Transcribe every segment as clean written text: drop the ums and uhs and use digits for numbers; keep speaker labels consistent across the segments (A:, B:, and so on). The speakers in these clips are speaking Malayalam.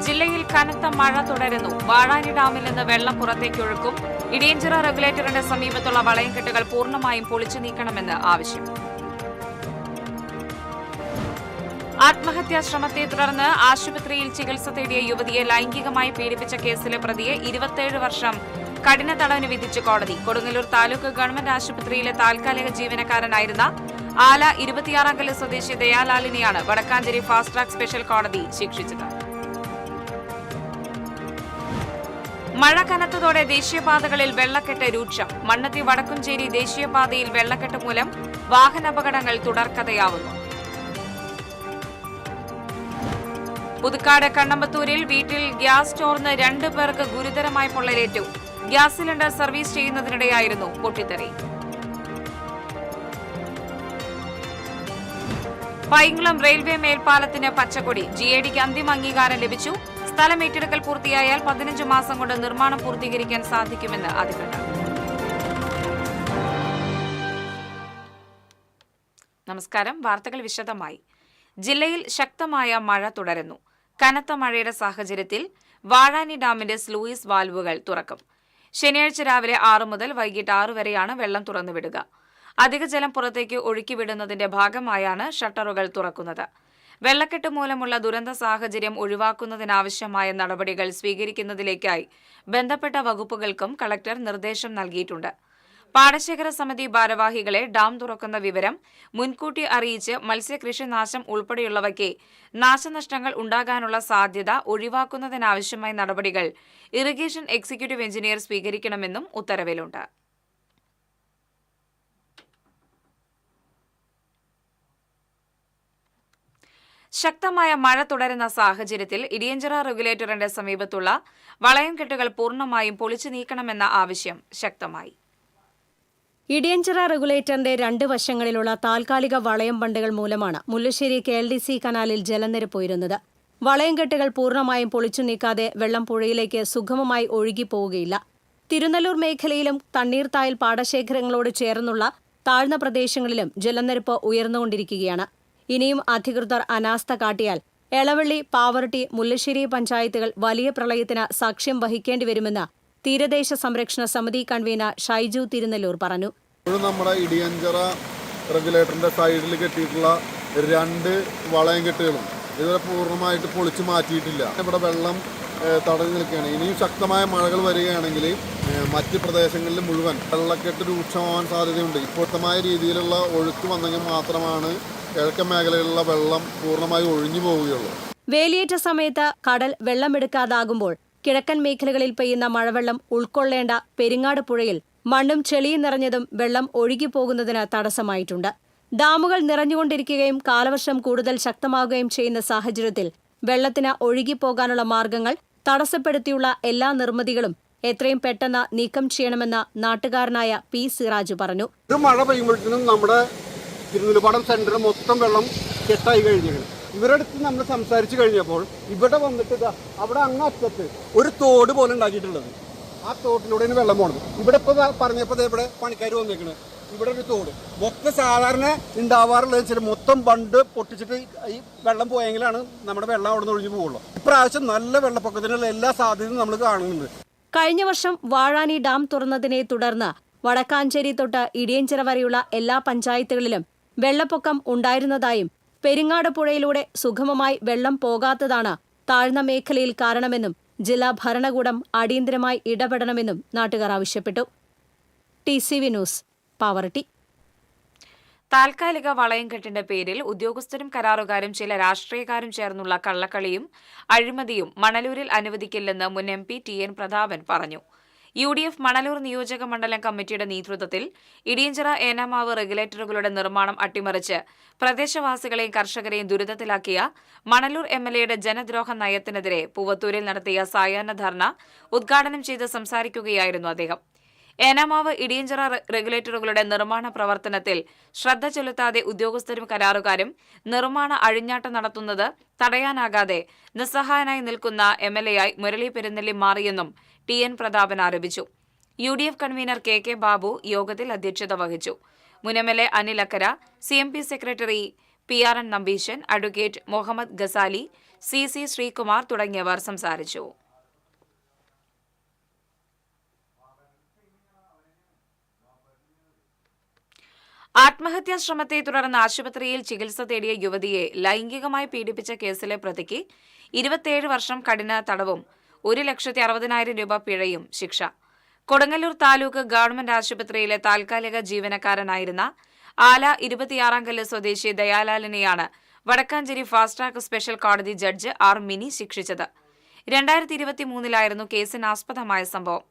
A: ജില്ലയിൽ കനത്ത മഴ തുടരുന്നു. വാഴാനി ഡാമിൽ നിന്ന് വെള്ളം പുറത്തേക്കൊഴുക്കും. ഇടിയഞ്ചിറ റെഗുലേറ്ററിന്റെ സമീപത്തുള്ള വളയംകെട്ടുകൾ പൂർണ്ണമായും പൊളിച്ചു നീക്കണമെന്ന് ആവശ്യം. ആത്മഹത്യാ ശ്രമത്തെ തുടർന്ന് ആശുപത്രിയിൽ ചികിത്സ തേടിയ യുവതിയെ ലൈംഗികമായി പീഡിപ്പിച്ച കേസിലെ പ്രതിയെ 27 വർഷം കഠിന തടവിന് വിധിച്ച് കോടതി. കൊടുങ്ങല്ലൂർ താലൂക്ക് ഗവൺമെന്റ് ആശുപത്രിയിലെ താൽക്കാലിക ജീവനക്കാരനായിരുന്ന ആല 26-അങ്കല് സ്വദേശി ദയാലാലിനെയാണ് വടക്കാഞ്ചേരി ഫാസ്റ്റ് ട്രാക്ക് സ്പെഷ്യൽ കോടതി ശിക്ഷിച്ചത്. മഴ കനത്തതോടെ ദേശീയപാതകളിൽ വെള്ളക്കെട്ട് രൂക്ഷം. മണ്ണത്തി വടക്കുംചേരി ദേശീയപാതയിൽ വെള്ളക്കെട്ട് മൂലം വാഹനാപകടങ്ങൾ തുടർക്കഥയാവുന്നു. പുതുക്കാട് കണ്ണമ്പത്തൂരിൽ വീട്ടിൽ ഗ്യാസ് ചോർന്ന് 2 പേർക്ക് ഗുരുതരമായി പൊള്ളലേറ്റു. ഗ്യാസ് സിലിണ്ടർ സർവീസ് ചെയ്യുന്നതിനിടെയായിരുന്നു പൊട്ടിത്തെറി. പൈങ്കുളം റെയിൽവേ മേൽപ്പാലത്തിന് പച്ചക്കൊടി. GADക്ക് അന്തിമ അംഗീകാരം ലഭിച്ചു. സ്ഥലം ഏറ്റെടുക്കൽ പൂർത്തിയായാൽ 15 മാസം കൊണ്ട് നിർമ്മാണം പൂർത്തീകരിക്കാൻ സാധിക്കുമെന്ന് അധികൃതർ. നമസ്കാരം. വാർത്തകൾ വിശദമായി. ജില്ലയിൽ ശക്തമായ മഴ തുടരുന്നു. കനത്ത മഴയുടെ സാഹചര്യത്തിൽ വാഴാനി ഡാമിന്റെ സ്ലൂയിസ് വാൽവുകൾ തുറക്കും. ശനിയാഴ്ച രാവിലെ 6 മുതൽ വൈകിട്ട് 6 വരെയാണ് വെള്ളം തുറന്നുവിടുക. അധിക ജലം പുറത്തേക്ക് ഒഴുക്കിവിടുന്നതിന്റെ ഭാഗമായാണ് ഷട്ടറുകൾ തുറക്കുന്നത്. വെള്ളക്കെട്ട് മൂലമുള്ള ദുരന്ത സാഹചര്യം ഒഴിവാക്കുന്നതിനാവശ്യമായ നടപടികൾ സ്വീകരിക്കുന്നതിലേക്കായി ബന്ധപ്പെട്ട വകുപ്പുകൾക്കും കളക്ടർ നിർദ്ദേശം നൽകിയിട്ടുണ്ട്. പാടശേഖര സമിതി ഭാരവാഹികളെ ഡാം തുറക്കുന്ന വിവരം മുൻകൂട്ടി അറിയിച്ച് മത്സ്യകൃഷി നാശം ഉൾപ്പെടെയുള്ളവയ്ക്ക് നാശനഷ്ടങ്ങൾ ഉണ്ടാകാനുള്ള സാധ്യത ഒഴിവാക്കുന്നതിനാവശ്യമായ നടപടികൾ ഇറിഗേഷൻ എക്സിക്യൂട്ടീവ് എഞ്ചിനീയർ സ്വീകരിക്കണമെന്നും ഉത്തരവിലുണ്ട്. ശക്തമായ മഴ തുടരുന്ന സാഹചര്യത്തിൽ ഇടിയഞ്ചിറ റെഗുലേറ്ററിന്റെ സമീപത്തുള്ള വളയംകെട്ടുകൾ പൂർണ്ണമായും പൊളിച്ചു നീക്കണമെന്ന ആവശ്യം ശക്തമായി.
B: ഇടിയഞ്ചിറ റെഗുലേറ്ററിന്റെ 2 വശങ്ങളിലുള്ള താൽക്കാലിക വളയം ബണ്ടുകൾ മൂലമാണ് മുല്ലശ്ശേരി KLDC കനാലിൽ ജലനിരപ്പ് ഉയരുന്നത്. വളയംകെട്ടുകൾ പൂർണ്ണമായും പൊളിച്ചു നീക്കാതെ വെള്ളം പുഴയിലേക്ക് സുഗമമായി ഒഴുകിപ്പോവുകയില്ല. തിരുനെല്ലൂർ മേഖലയിലും തണ്ണീർത്തായൽ പാടശേഖരങ്ങളോട് ചേർന്നുള്ള താഴ്ന്ന പ്രദേശങ്ങളിലും ജലനിരപ്പ് ഉയർന്നുകൊണ്ടിരിക്കുകയാണ്. ഇനിയും അധികൃതർ അനാസ്ഥ കാട്ടിയാൽ എളവള്ളി, പാവറട്ടി, മുല്ലശ്ശേരി പഞ്ചായത്തുകൾ വലിയ പ്രളയത്തിന് സാക്ഷ്യം വഹിക്കേണ്ടിവരുമെന്ന് തീരദേശ സംരക്ഷണ സമിതി കൺവീനർ ഷൈജു തിരുനെല്ലൂർ പറഞ്ഞു.
C: നമ്മുടെ ഇടിയഞ്ചിറ റെഗുലേറ്ററിന്റെ സൈഡിൽ കെട്ടിയിട്ടുള്ള 2 വളയംകെട്ടുകളും ഇതുവരെ പൂർണ്ണമായിട്ട് പൊളിച്ചു മാറ്റിയിട്ടില്ല. ഇവിടെ വെള്ളം തടഞ്ഞു നിൽക്കുകയാണ്. ഇനിയും ശക്തമായ മഴകൾ വരികയാണെങ്കിൽ മറ്റ് പ്രദേശങ്ങളിൽ മുഴുവൻ വെള്ളക്കെട്ട് രൂക്ഷമാവാൻ സാധ്യതയുണ്ട്. ഇപ്പോഴത്തമായ രീതിയിലുള്ള ഒഴുക്ക് വന്നെങ്കിൽ മാത്രമാണ് കിഴക്കൻ മേഖലയിലുള്ള വെള്ളം പൂർണ്ണമായി ഒഴിഞ്ഞു പോവുകയുള്ളൂ.
B: വേലിയേറ്റ സമയത്ത് കടൽ വെള്ളമെടുക്കാതാകുമ്പോൾ കിഴക്കൻ മേഖലകളിൽ പെയ്യുന്ന മഴവെള്ളം ഉൾക്കൊള്ളേണ്ട പെരിങ്ങാട് പുഴയിൽ മണ്ണും ചെളിയും നിറഞ്ഞതും വെള്ളം ഒഴുകിപ്പോകുന്നതിന് തടസ്സമായിട്ടുണ്ട്. ഡാമുകൾ നിറഞ്ഞുകൊണ്ടിരിക്കുകയും കാലവർഷം കൂടുതൽ ശക്തമാവുകയും ചെയ്യുന്ന സാഹചര്യത്തിൽ വെള്ളത്തിന് ഒഴുകിപ്പോകാനുള്ള മാർഗങ്ങൾ തടസ്സപ്പെടുത്തിയുള്ള എല്ലാ നിർമ്മിതികളും എത്രയും പെട്ടെന്ന് നീക്കം ചെയ്യണമെന്ന് നാട്ടുകാരനായ P. സിറാജ് പറഞ്ഞു.
D: മഴ പെയ്യുമ്പോഴത്തേനും നമ്മുടെ തിരുനെല്ലിപ്പാടം സെന്റർ മൊത്തം വെള്ളം കെട്ടായി കഴിഞ്ഞിരിക്കുന്നു. ഇവരുടെ അടുത്ത് നമ്മൾ സംസാരിച്ചു കഴിഞ്ഞപ്പോൾ ഇവിടെ വന്നിട്ട് അവിടെ അങ്ങറ്റത്ത് ഒരു തോട് പോലെ ഉണ്ടാക്കിയിട്ടുള്ളത്. ആ തോട്ടിലൂടെയാണ് വെള്ളം പോണത്. ഇവിടെ ഇപ്പോൾ പറഞ്ഞപ്പോൾ ഇവിടെ പണിക്കാർ വന്നേക്കണ്. ഇവിടെ ഒരു തോട് മൊത്തം സാധാരണ ഉണ്ടാവാറുള്ളത് വെച്ചാൽ മൊത്തം ബണ്ട് പൊട്ടിച്ചിട്ട് ഈ വെള്ളം പോയെങ്കിലാണ് നമ്മുടെ വെള്ളം അവിടെ നിന്ന് ഒഴിഞ്ഞു പോകുള്ളൂ. ഇപ്രാവശ്യം നല്ല വെള്ളപ്പൊക്കത്തിനുള്ള എല്ലാ സാധ്യതയും നമ്മൾ കാണുന്നുണ്ട്.
B: കഴിഞ്ഞ വർഷം വാഴാനി ഡാം തുറന്നതിനെ തുടർന്ന് വടക്കാഞ്ചേരി തൊട്ട് ഇടിയഞ്ചിറ വരെയുള്ള എല്ലാ പഞ്ചായത്തുകളിലും വെള്ളപ്പൊക്കം ഉണ്ടായിരുന്നതായും പെരിങ്ങാട് പുഴയിലൂടെ സുഗമമായി വെള്ളം പോകാത്തതാണ് താഴ്ന്ന മേഖലയിൽ കാരണമെന്നും ജില്ലാ ഭരണകൂടം അടിയന്തരമായി ഇടപെടണമെന്നും നാട്ടുകാർ ആവശ്യപ്പെട്ടു. TCV news, Pavaratty.
A: താൽക്കാലിക വളയംകെട്ടിന്റെ പേരിൽ ഉദ്യോഗസ്ഥരും കരാറുകാരും ചില രാഷ്ട്രീയക്കാരും ചേർന്നുള്ള കള്ളക്കളിയും അഴിമതിയും മണലൂരിൽ അനുവദിക്കില്ലെന്ന് മുൻ MP TN പ്രതാപൻ പറഞ്ഞു. UDF മണലൂർ നിയോജക മണ്ഡലം കമ്മിറ്റിയുടെ നേതൃത്വത്തിൽ ഇടിയഞ്ചിറ ഏനാമാവ് റെഗുലേറ്ററുകളുടെ നിർമ്മാണം അട്ടിമറിച്ച് പ്രദേശവാസികളെയും കർഷകരെയും ദുരിതത്തിലാക്കിയ മണലൂർ MLAയുടെ ജനദ്രോഹ നയത്തിനെതിരെ പൂവത്തൂരിൽ നടത്തിയ സായാഹ്ന ധർണ ഉദ്ഘാടനം ചെയ്ത് സംസാരിക്കുകയായിരുന്നു അദ്ദേഹം. ഏനാമാവ് ഇടിയഞ്ചിറ റെഗുലേറ്ററുകളുടെ നിർമ്മാണ പ്രവർത്തനത്തിൽ ശ്രദ്ധ ചെലുത്താതെ ഉദ്യോഗസ്ഥരും കരാറുകാരും നിർമ്മാണ അഴിഞ്ഞാട്ടം നടത്തുന്നത് തടയാനാകാതെ നിസ്സഹായനായി നിൽക്കുന്ന MLAയായി മുരളി പെരുന്നെല്ലി മാറിയെന്നും TN പ്രതാപൻ ആരോപിച്ചു. UDF കൺവീനർ KK ബാബു യോഗത്തിൽ അധ്യക്ഷത വഹിച്ചു. മുൻ MLA Anil Akkara, CMP secretary PR.N. Nambeesan, advocate Muhammad Gazali, CC Sreekumar തുടങ്ങിയവർ സംസാരിച്ചു. ആത്മഹത്യാ ശ്രമത്തെ തുടർന്ന് ആശുപത്രിയിൽ ചികിത്സ തേടിയ യുവതിയെ ലൈംഗികമായി പീഡിപ്പിച്ച കേസിലെ പ്രതിക്ക് 27 വർഷം കഠിന തടവും 1,60,000 രൂപ പിഴയും ശിക്ഷ. കൊടുങ്ങല്ലൂർ താലൂക്ക് ഗവൺമെന്റ് ആശുപത്രിയിലെ താൽക്കാലിക ജീവനക്കാരനായിരുന്ന ആല 26-കല്ല് സ്വദേശി ദയാലാലിനെയാണ് വടക്കാഞ്ചേരി ഫാസ്റ്റ് ട്രാക്ക് സ്പെഷ്യൽ കോടതി ജഡ്ജ് R. മിനി ശിക്ഷിച്ചത്. 2023-ലായിരുന്നു കേസിനാസ്പദമായ സംഭവം.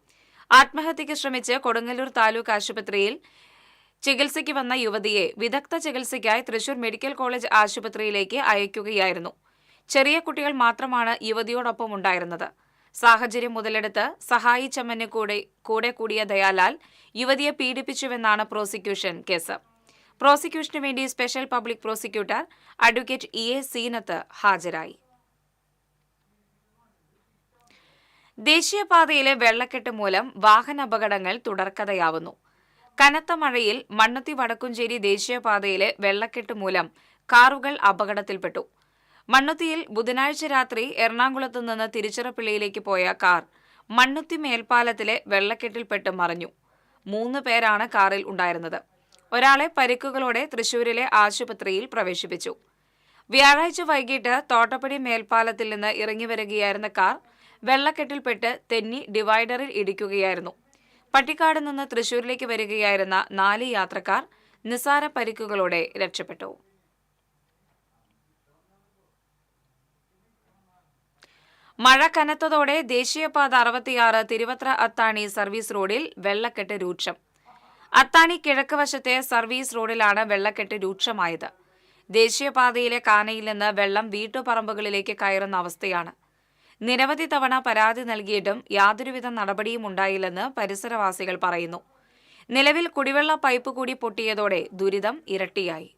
A: ആത്മഹത്യയ്ക്ക് ശ്രമിച്ച് കൊടുങ്ങല്ലൂർ താലൂക്ക് ആശുപത്രിയിൽ ചികിത്സയ്ക്ക് വന്ന യുവതിയെ വിദഗ്ധ ചികിത്സയ്ക്കായി തൃശൂർ മെഡിക്കൽ കോളേജ് ആശുപത്രിയിലേക്ക് അയക്കുകയായിരുന്നു. ചെറിയ കുട്ടികൾ മാത്രമാണ് യുവതിയോടൊപ്പം ഉണ്ടായിരുന്നത്. സാഹചര്യം മുതലെടുത്ത് സഹായിച്ചമ്മന് കൂടെ കൂടിയ ദയാലാൽ യുവതിയെ പീഡിപ്പിച്ചുവെന്നാണ് പ്രോസിക്യൂഷൻ കേസ്. പ്രോസിക്യൂഷനു വേണ്ടി special public prosecutor advocate EA Seenath ഹാജരായി. ദേശീയപാതയിലെ വെള്ളക്കെട്ട് മൂലം വാഹനാപകടങ്ങൾ തുടർക്കഥയാവുന്നു. കനത്ത മഴയിൽ മണ്ണുത്തി വടക്കുംചേരി ദേശീയപാതയിലെ വെള്ളക്കെട്ട് മൂലം കാറുകൾ അപകടത്തിൽപ്പെട്ടു. മണ്ണുത്തിയിൽ ബുധനാഴ്ച രാത്രി എറണാകുളത്ത് നിന്ന് തിരുച്ചിറപ്പള്ളിയിലേക്ക് പോയ കാർ മണ്ണുത്തി മേൽപ്പാലത്തിലെ വെള്ളക്കെട്ടിൽപ്പെട്ട് മറിഞ്ഞു. 3 പേരാണ് കാറിൽ ഉണ്ടായിരുന്നത്. ഒരാളെ പരിക്കുകളോടെ തൃശൂരിലെ ആശുപത്രിയിൽ പ്രവേശിപ്പിച്ചു. വ്യാഴാഴ്ച വൈകിട്ട് തോട്ടപ്പടി മേൽപ്പാലത്തിൽ നിന്ന് ഇറങ്ങിവരികയായിരുന്ന കാർ വെള്ളക്കെട്ടിൽപ്പെട്ട് തെന്നി ഡിവൈഡറിൽ ഇടിക്കുകയായിരുന്നു. പട്ടിക്കാട് നിന്ന് തൃശൂരിലേക്ക് വരികയായിരുന്ന 4 യാത്രക്കാർ നിസാര പരിക്കുകളോടെ രക്ഷപ്പെട്ടു. മഴ കനത്തതോടെ ദേശീയപാത 66 തിരുവത്ര അത്താണി സർവീസ് റോഡിൽ വെള്ളക്കെട്ട് രൂക്ഷം. അത്താണി കിഴക്ക് വശത്തെ സർവീസ് റോഡിലാണ് വെള്ളക്കെട്ട് രൂക്ഷമായത്. ദേശീയപാതയിലെ കാനയിൽ നിന്ന് വെള്ളം വീട്ടുപറമ്പുകളിലേക്ക് കയറുന്ന അവസ്ഥയാണ്. നിരവധി തവണ പരാതി നൽകിയിട്ടും യാതൊരുവിധ നടപടിയും ഉണ്ടായില്ലെന്ന് പരിസരവാസികൾ പറയുന്നു. നിലവിൽ കുടിവെള്ള പൈപ്പ് കൂടി പൊട്ടിയതോടെ ദുരിതം ഇരട്ടിയായി.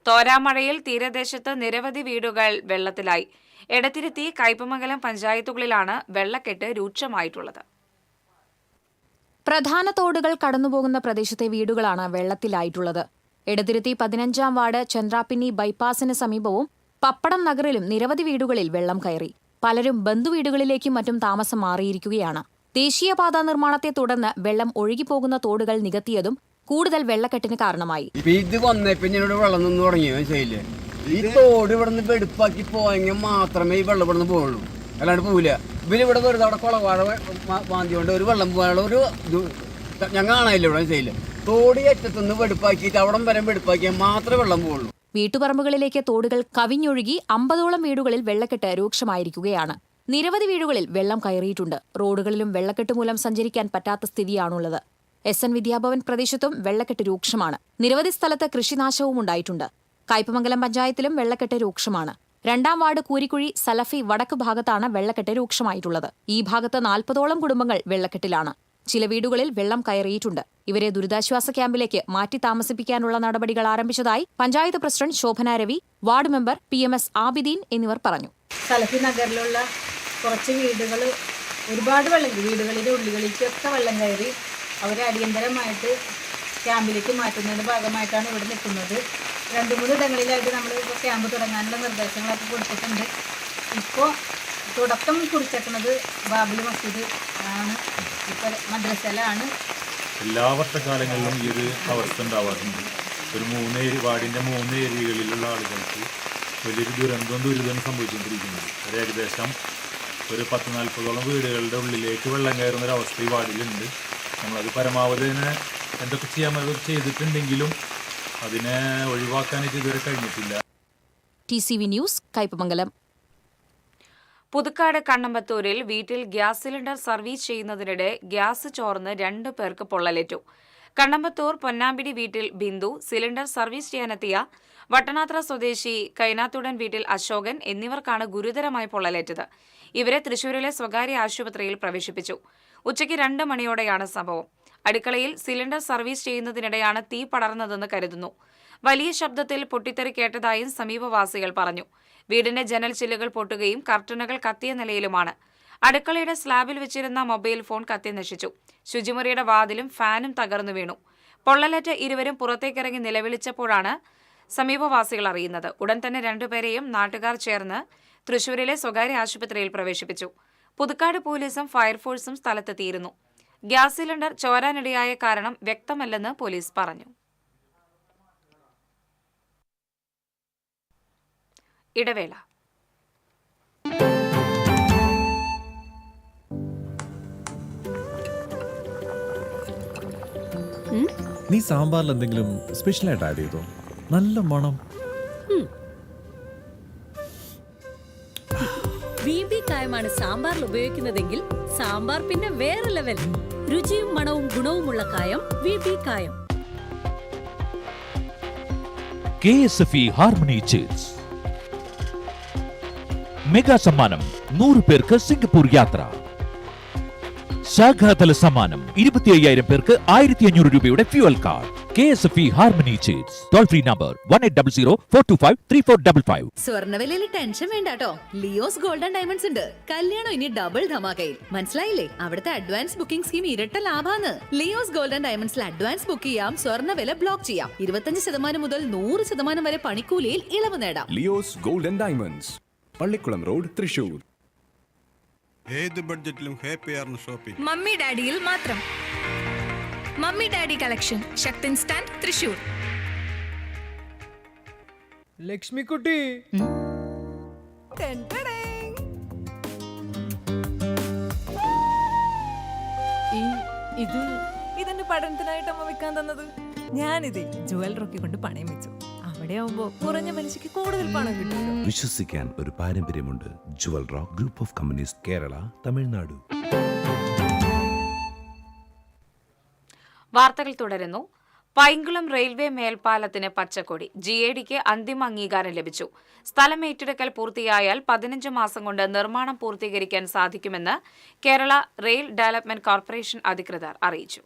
A: തോരാമഴയിൽ തീരദേശത്ത് നിരവധി വീടുകൾ വെള്ളത്തിലായി. എടത്തിരുത്തി, കയ്പമംഗലം പഞ്ചായത്തുകളിലാണ് വെള്ളക്കെട്ട് രൂക്ഷമായിട്ടുള്ളത്.
E: പ്രധാന തോടുകൾ കടന്നുപോകുന്ന പ്രദേശത്തെ വീടുകളാണ് വെള്ളത്തിലായിട്ടുള്ളത്. എടത്തിരുത്തി 15-ാം വാർഡ് ചന്ദ്രാപ്പിന്നി ബൈപ്പാസിന് സമീപവും പപ്പടം നഗറിലും നിരവധി വീടുകളിൽ വെള്ളം കയറി. പലരും ബന്ധുവീടുകളിലേക്കും മറ്റും താമസം മാറിയിരിക്കുകയാണ്. ദേശീയപാതാ നിർമ്മാണത്തെ തുടർന്ന് വെള്ളം ഒഴുകിപ്പോകുന്ന തോടുകൾ നികത്തിയതും കൂടുതൽ വെള്ളക്കെട്ടിന് കാരണമായി.
F: ഇത് വന്നേ പിന്നെ ഇവിടെ വെള്ളം നിന്ന് തുടങ്ങി. മനസ്സിലായില്ലേ? ഈ തോട് ഇവിടെ നിന്ന് വെടുപ്പാക്കി പോയെങ്കിൽ മാത്രമേ ഈ വെള്ളം ഇവിടെ നിന്ന് പോവുള്ളൂ, അല്ലാണ്ട് പോവില്ല. ഇവരിവിടെ വെറുതെ അവിടെ കുളവാഴ വാന്തിയോണ്ട് ഒരു വെള്ളം പോകാനുള്ള ഒരു ഞാൻ കാണാനില്ല ഇവിടെ. മനസ്സിലായില്ലേ? തോടി അറ്റത്തുനിന്ന് വെടുപ്പാക്കിയിട്ട് അവിടം വരെ വെടുപ്പാക്കിയാൽ മാത്രമേ വെള്ളം പോവുള്ളൂ.
E: വീട്ടുപറമ്പുകളിലേക്ക് തോടുകൾ കവിഞ്ഞൊഴുകി 50ഓളം വീടുകളിൽ വെള്ളക്കെട്ട് രൂക്ഷമായിരിക്കുകയാണ്. നിരവധി വീടുകളിൽ വെള്ളം കയറിയിട്ടുണ്ട്. റോഡുകളിലും വെള്ളക്കെട്ട് മൂലം സഞ്ചരിക്കാൻ പറ്റാത്ത സ്ഥിതിയാണുള്ളത്. SN വിദ്യാഭവൻ പ്രദേശത്തും വെള്ളക്കെട്ട് രൂക്ഷമാണ്. നിരവധി സ്ഥലത്ത് കൃഷിനാശവും ഉണ്ടായിട്ടുണ്ട്. കയ്പമംഗലം പഞ്ചായത്തിലും വെള്ളക്കെട്ട് രൂക്ഷമാണ്. 2-ാം വാർഡ് കൂരിക്കുഴി സലഫി വടക്ക് ഭാഗത്താണ് വെള്ളക്കെട്ട് രൂക്ഷമായിട്ടുള്ളത്. ഈ ഭാഗത്ത് 40ഓളം കുടുംബങ്ങൾ വെള്ളക്കെട്ടിലാണ്. ചില വീടുകളിൽ വെള്ളം കയറിയിട്ടുണ്ട്. ഇവരെ ദുരിതാശ്വാസ ക്യാമ്പിലേക്ക് മാറ്റി താമസിപ്പിക്കാനുള്ള നടപടികൾ ആരംഭിച്ചതായി panchayat president Shobhana Ravi, ward member PMS Abideen എന്നിവർ പറഞ്ഞു.
G: സലഫി നഗറിലുള്ള കുറച്ച് വീടുകൾ ഒരുപാട് വീടുകളിലെ ഉള്ളികളിലേക്കൊക്കെ വെള്ളം കയറി. അവരെ അടിയന്തരമായിട്ട് ക്യാമ്പിലേക്ക് മാറ്റുന്നതിൻ്റെ ഭാഗമായിട്ടാണ് ഇവിടെ നിൽക്കുന്നത്. 2-3 ഇടങ്ങളിലായിട്ട് നമ്മൾ ഇപ്പോൾ ക്യാമ്പ് തുടങ്ങാനുള്ള നിർദ്ദേശങ്ങളൊക്കെ കൊടുത്തിട്ടുണ്ട്. ഇപ്പോൾ തുടക്കം കുറിച്ചേക്കുന്നത് ബാബുൽ മസ്ജിദ് ആണ്, ഇപ്പോൾ മദ്രസയിലാണ്.
H: എല്ലാ വർഷക്കാലങ്ങളിലും ഈ ഒരു അവസ്ഥ ഉണ്ടാവാറുണ്ട്. ഒരു 3 വാർഡിൻ്റെ 3 ഏരിയകളിലുള്ള ആളുകൾക്ക് വലിയൊരു ദുരിതം സംഭവിച്ചുകൊണ്ടിരിക്കുന്നത്. ഒരു ഏകദേശം ഒരു 10-40ഓളം വീടുകളുടെ ഉള്ളിലേക്ക് വെള്ളം കയറുന്നൊരവസ്ഥ ഈ വാർഡിലുണ്ട്. നമ്മളത് പരമാവധി എന്തൊക്കെ ചെയ്യാൻ ചെയ്തിട്ടുണ്ടെങ്കിലും അതിനെ ഒഴിവാക്കാനായിട്ട് ഇതുവരെ കഴിഞ്ഞിട്ടില്ല.
E: TCV news, Kaipamangalam.
A: പുതുക്കാട് കണ്ണമ്പത്തൂരിൽ വീട്ടിൽ ഗ്യാസ് സിലിണ്ടർ സർവീസ് ചെയ്യുന്നതിനിടെ ഗ്യാസ് ചോർന്ന് 2 പേർക്ക് പൊള്ളലേറ്റു. കണ്ണമ്പത്തൂർ പൊന്നാമ്പിടി വീട്ടിൽ ബിന്ദു, സിലിണ്ടർ സർവീസ് ചെയ്യാനെത്തിയ വട്ടനാത്ര സ്വദേശി കൈനാത്തുടൻ വീട്ടിൽ അശോകൻ എന്നിവർക്കാണ് ഗുരുതരമായി പൊള്ളലേറ്റത്. ഇവരെ തൃശൂരിലെ സ്വകാര്യ ആശുപത്രിയിൽ പ്രവേശിപ്പിച്ചു. ഉച്ചയ്ക്ക് 2 മണിയോടെയാണ് സംഭവം. അടുക്കളയിൽ സിലിണ്ടർ സർവീസ് ചെയ്യുന്നതിനിടെയാണ് തീ പടർന്നതെന്ന് കരുതുന്നു. വലിയ ശബ്ദത്തിൽ പൊട്ടിത്തെറി കേട്ടതായും സമീപവാസികൾ പറഞ്ഞു. വീടിന്റെ ജനൽ ചില്ലുകൾ പൊട്ടുകയും കർട്ടനുകൾ കത്തിയ നിലയിലുമാണ്. അടുക്കളയുടെ സ്ലാബിൽ വെച്ചിരുന്ന മൊബൈൽ ഫോൺ കത്തി നശിച്ചു. ശുചിമുറിയുടെ വാതിലും ഫാനും തകർന്നു വീണു. പൊള്ളലേറ്റ ഇരുവരും പുറത്തേക്കിറങ്ങി നിലവിളിച്ചപ്പോഴാണ് സമീപവാസികൾ അറിയുന്നത്. ഉടൻ തന്നെ രണ്ടുപേരെയും നാട്ടുകാർ ചേർന്ന് തൃശൂരിലെ സ്വകാര്യ ആശുപത്രിയിൽ പ്രവേശിപ്പിച്ചു. പുതുക്കാട് പോലീസും ഫയർഫോഴ്സും സ്ഥലത്തെത്തിയിരുന്നു. ഗ്യാസ് സിലിണ്ടർ ചോരാനിടയായ കാരണം വ്യക്തമല്ലെന്ന് പോലീസ് പറഞ്ഞു. ഇടവേള.
I: നീ സാമ്പാറിൽ എന്തെങ്കിലും സ്പെഷ്യലായിട്ട് ആഡ് ചെയ്തോ? നല്ല മണം.
J: VB കായമാണ് സാമ്പാറിൽ ഉപയോഗിക്കുന്നതെങ്കിൽ സാമ്പാർ പിന്നെ വേറെ ലെവൽ. രുചിയും മണവും ഗുണവുമുള്ള കായം VB കായം.
K: KSFE Harmony chips. മെഗാ സമ്മാനം 100 പേർക്ക് സിംഗപ്പൂർ യാത്ര. ശാഖാതല സമ്മാനം 25,000 പേർക്ക് 1,500 രൂപയുടെ fuel card. KSFE Harmony chips. Toll free number 1800-425-3455.
J: സ്വർണ്ണവിലയിൽ ടെൻഷൻ വേണ്ടാട്ടോ. ലിയോസ് ഗോൾഡ് ആൻഡ് ഡയമണ്ട്സ് ഉണ്ട്. കല്യാണം ഇനി ഡബിൾ ധമാക്കയിൽ. മനസ്സിലായില്ലേ? അവിടുത്തെ അഡ്വാൻസ് ബുക്കിംഗ് സ്കീം ഇരട്ട ലാഭാണ്. ലിയോസ് ഗോൾഡ് ആൻഡ് ഡയമണ്ട്സിൽ അഡ്വാൻസ് ബുക്ക് ചെയ്യാം, സ്വർണ്ണവില ബ്ലോക്ക് ചെയ്യാം. 25% മുതൽ 100% വരെ പണിക്കൂലിയിൽ ഇളവ് നേടാം.
L: Leo's gold and diamonds, Pallikkulam road, Thrissur.
M: ഏത് ബഡ്ജറ്റിലും ഹാപ്പിയാണ് ഷോപ്പിംഗ്.
J: മമ്മി ഡാഡിയിൽ മാത്രം. Mummy daddy collection, Sakthan stand, Thrissur.
F: Lakshmikutty,
G: ഇതെന്റെ പഠനത്തിനായിട്ട് അമ്മ വെക്കാൻ തന്നത്. ഞാനിത് ജുവലറൊക്കെ കൊണ്ട് പണയം വെച്ചു. അവിടെ ആവുമ്പോ കുറഞ്ഞ പലിശയ്ക്ക് കൂടുതൽ പണം കിട്ടും.
L: വിശ്വസിക്കാൻ ഒരു പാരമ്പര്യമുണ്ട്. Jewel rock group of companies, Kerala, Tamil Nadu.
A: വാർത്തകൾ തുടരുന്നു. പൈങ്കുളം റെയിൽവേ മേൽപ്പാലത്തിന് പച്ചക്കൊടി. GADക്ക് അന്തിമ അംഗീകാരം ലഭിച്ചു. സ്ഥലം ഏറ്റെടുക്കൽ പൂർത്തിയായാൽ 15 മാസം കൊണ്ട് നിർമ്മാണം പൂർത്തീകരിക്കാൻ സാധിക്കുമെന്ന് കേരള റെയിൽ ഡെവലപ്മെന്റ് കോർപ്പറേഷൻ അധികൃതർ അറിയിച്ചു.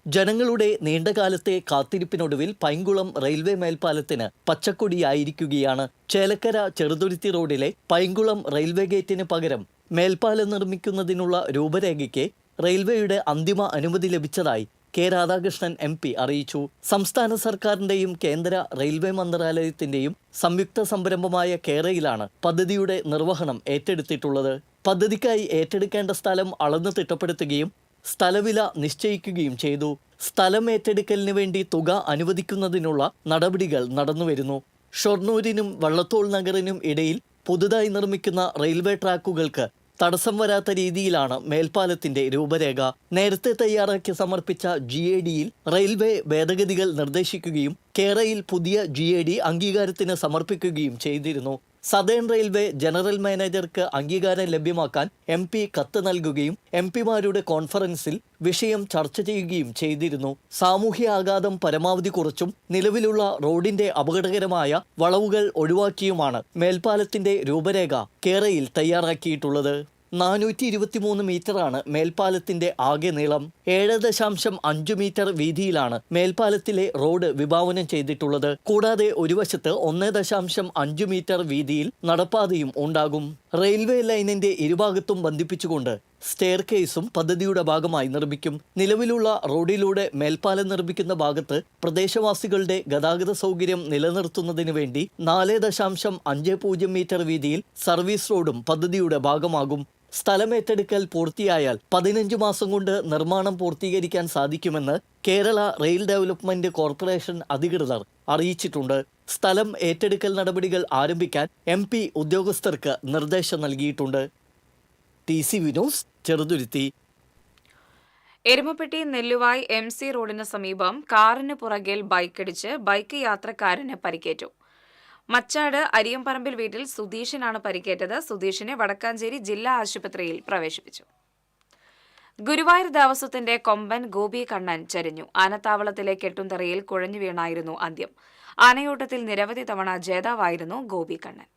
N: ജനങ്ങളുടെ നീണ്ടകാലത്തെ കാത്തിരിപ്പിനൊടുവിൽ പൈങ്കുളം റെയിൽവേ മേൽപ്പാലത്തിന് പച്ചക്കൊടിയായിരിക്കുകയാണ്. ചേലക്കര ചെറുതുരുത്തി റോഡിലെ പൈങ്കുളം റെയിൽവേ ഗേറ്റിന് പകരം മേൽപ്പാലം നിർമ്മിക്കുന്നതിനുള്ള രൂപരേഖയ്ക്ക് റെയിൽവേയുടെ അന്തിമ അനുമതി ലഭിച്ചതായി കെ രാധാകൃഷ്ണൻ MP അറിയിച്ചു. സംസ്ഥാന സർക്കാരിന്റെയും കേന്ദ്ര റെയിൽവേ മന്ത്രാലയത്തിന്റെയും സംയുക്ത സംരംഭമായ കേരയിലാണ് പദ്ധതിയുടെ നിർവഹണം ഏറ്റെടുത്തിട്ടുള്ളത്. പദ്ധതിക്കായി ഏറ്റെടുക്കേണ്ട സ്ഥലം അളന്ന് തിട്ടപ്പെടുത്തുകയും സ്ഥലവില നിശ്ചയിക്കുകയും ചെയ്തു. സ്ഥലം ഏറ്റെടുക്കലിന് വേണ്ടി തുക അനുവദിക്കുന്നതിനുള്ള നടപടികൾ നടന്നുവരുന്നു. ഷൊർണൂരിനും വള്ളത്തോൾ നഗറിനും ഇടയിൽ പുതുതായി നിർമ്മിക്കുന്ന റെയിൽവേ ട്രാക്കുകൾക്ക് തടസ്സം വരാത്ത രീതിയിലാണ് മേൽപ്പാലത്തിന്റെ രൂപരേഖ. നേരത്തെ തയ്യാറാക്കി സമർപ്പിച്ച GADയിൽ റെയിൽവേ ഭേദഗതികൾ നിർദ്ദേശിക്കുകയും കേരയിൽ പുതിയ GAD അംഗീകാരത്തിന് സമർപ്പിക്കുകയും ചെയ്തിരുന്നു. സദേൺ റെയിൽവേ ജനറൽ മാനേജർക്ക് അംഗീകാരം ലഭ്യമാക്കാൻ MP കത്ത് നൽകുകയും MPമാരുടെ കോൺഫറൻസിൽ വിഷയം ചർച്ച ചെയ്യുകയും ചെയ്തിരുന്നു. സാമൂഹ്യ ആഘാതം പരമാവധി കുറച്ചും നിലവിലുള്ള റോഡിന്റെ അപകടകരമായ വളവുകൾ ഒഴിവാക്കിയുമാണ് മേൽപ്പാലത്തിന്റെ രൂപരേഖ കേരയിൽ തയ്യാറാക്കിയിട്ടുള്ളത്. 423 മീറ്ററാണ് മേൽപ്പാലത്തിന്റെ ആകെ നീളം. 7.5 മീറ്റർ വീതിയിലാണ് മേൽപ്പാലത്തിലെ റോഡ് വിഭാവനം ചെയ്തിട്ടുള്ളത്. കൂടാതെ ഒരു വശത്ത് 1.5 മീറ്റർ വീതിയിൽ നടപ്പാതയും ഉണ്ടാകും. റെയിൽവേ ലൈനിന്റെ ഇരുഭാഗത്തും ബന്ധിപ്പിച്ചുകൊണ്ട് സ്റ്റെയർ കേസും പദ്ധതിയുടെ ഭാഗമായി നിർമ്മിക്കും. നിലവിലുള്ള റോഡിലൂടെ മേൽപ്പാലം നിർമ്മിക്കുന്ന ഭാഗത്ത് പ്രദേശവാസികളുടെ ഗതാഗത സൗകര്യം നിലനിർത്തുന്നതിന് വേണ്ടി 4.50 മീറ്റർ വീതിയിൽ സർവീസ് റോഡും പദ്ധതിയുടെ ഭാഗമാകും. സ്ഥലമേറ്റെടുക്കൽ പൂർത്തിയായാൽ 15 മാസം കൊണ്ട് നിർമ്മാണം പൂർത്തീകരിക്കാൻ സാധിക്കുമെന്ന് കേരള റെയിൽ ഡെവലപ്മെന്റ് കോർപ്പറേഷൻ അധികൃതർ അറിയിച്ചിട്ടുണ്ട്. സ്ഥലം ഏറ്റെടുക്കൽ നടപടികൾ ആരംഭിക്കാൻ MP ഉദ്യോഗസ്ഥർക്ക് നിർദ്ദേശം നൽകിയിട്ടുണ്ട്. TC വിനോസ്, ചെറുതുരുത്തി.
A: എരുമപ്പെട്ടി നെല്ലുവായ് MC റോഡിന് സമീപം കാറിന് പുറകിൽ ബൈക്കിടിച്ച് ബൈക്ക് യാത്രക്കാരന് പരിക്കേറ്റു. മച്ചാട് അരിയമ്പറമ്പിൽ വീട്ടിൽ സുധീഷിനാണ് പരിക്കേറ്റത്. സുധീഷിനെ വടക്കാഞ്ചേരി ജില്ലാ ആശുപത്രിയിൽ പ്രവേശിപ്പിച്ചു. ഗുരുവായൂർ ദേവസ്വത്തിന്റെ കൊമ്പൻ ഗോപി കണ്ണൻ ചരിഞ്ഞു. ആനത്താവളത്തിലെ കെട്ടുന്തറയിൽ കുഴഞ്ഞു വീണായിരുന്നു അന്ത്യം. ആനയോട്ടത്തിൽ നിരവധി തവണ ജേതാവായിരുന്നു ഗോപി കണ്ണൻ.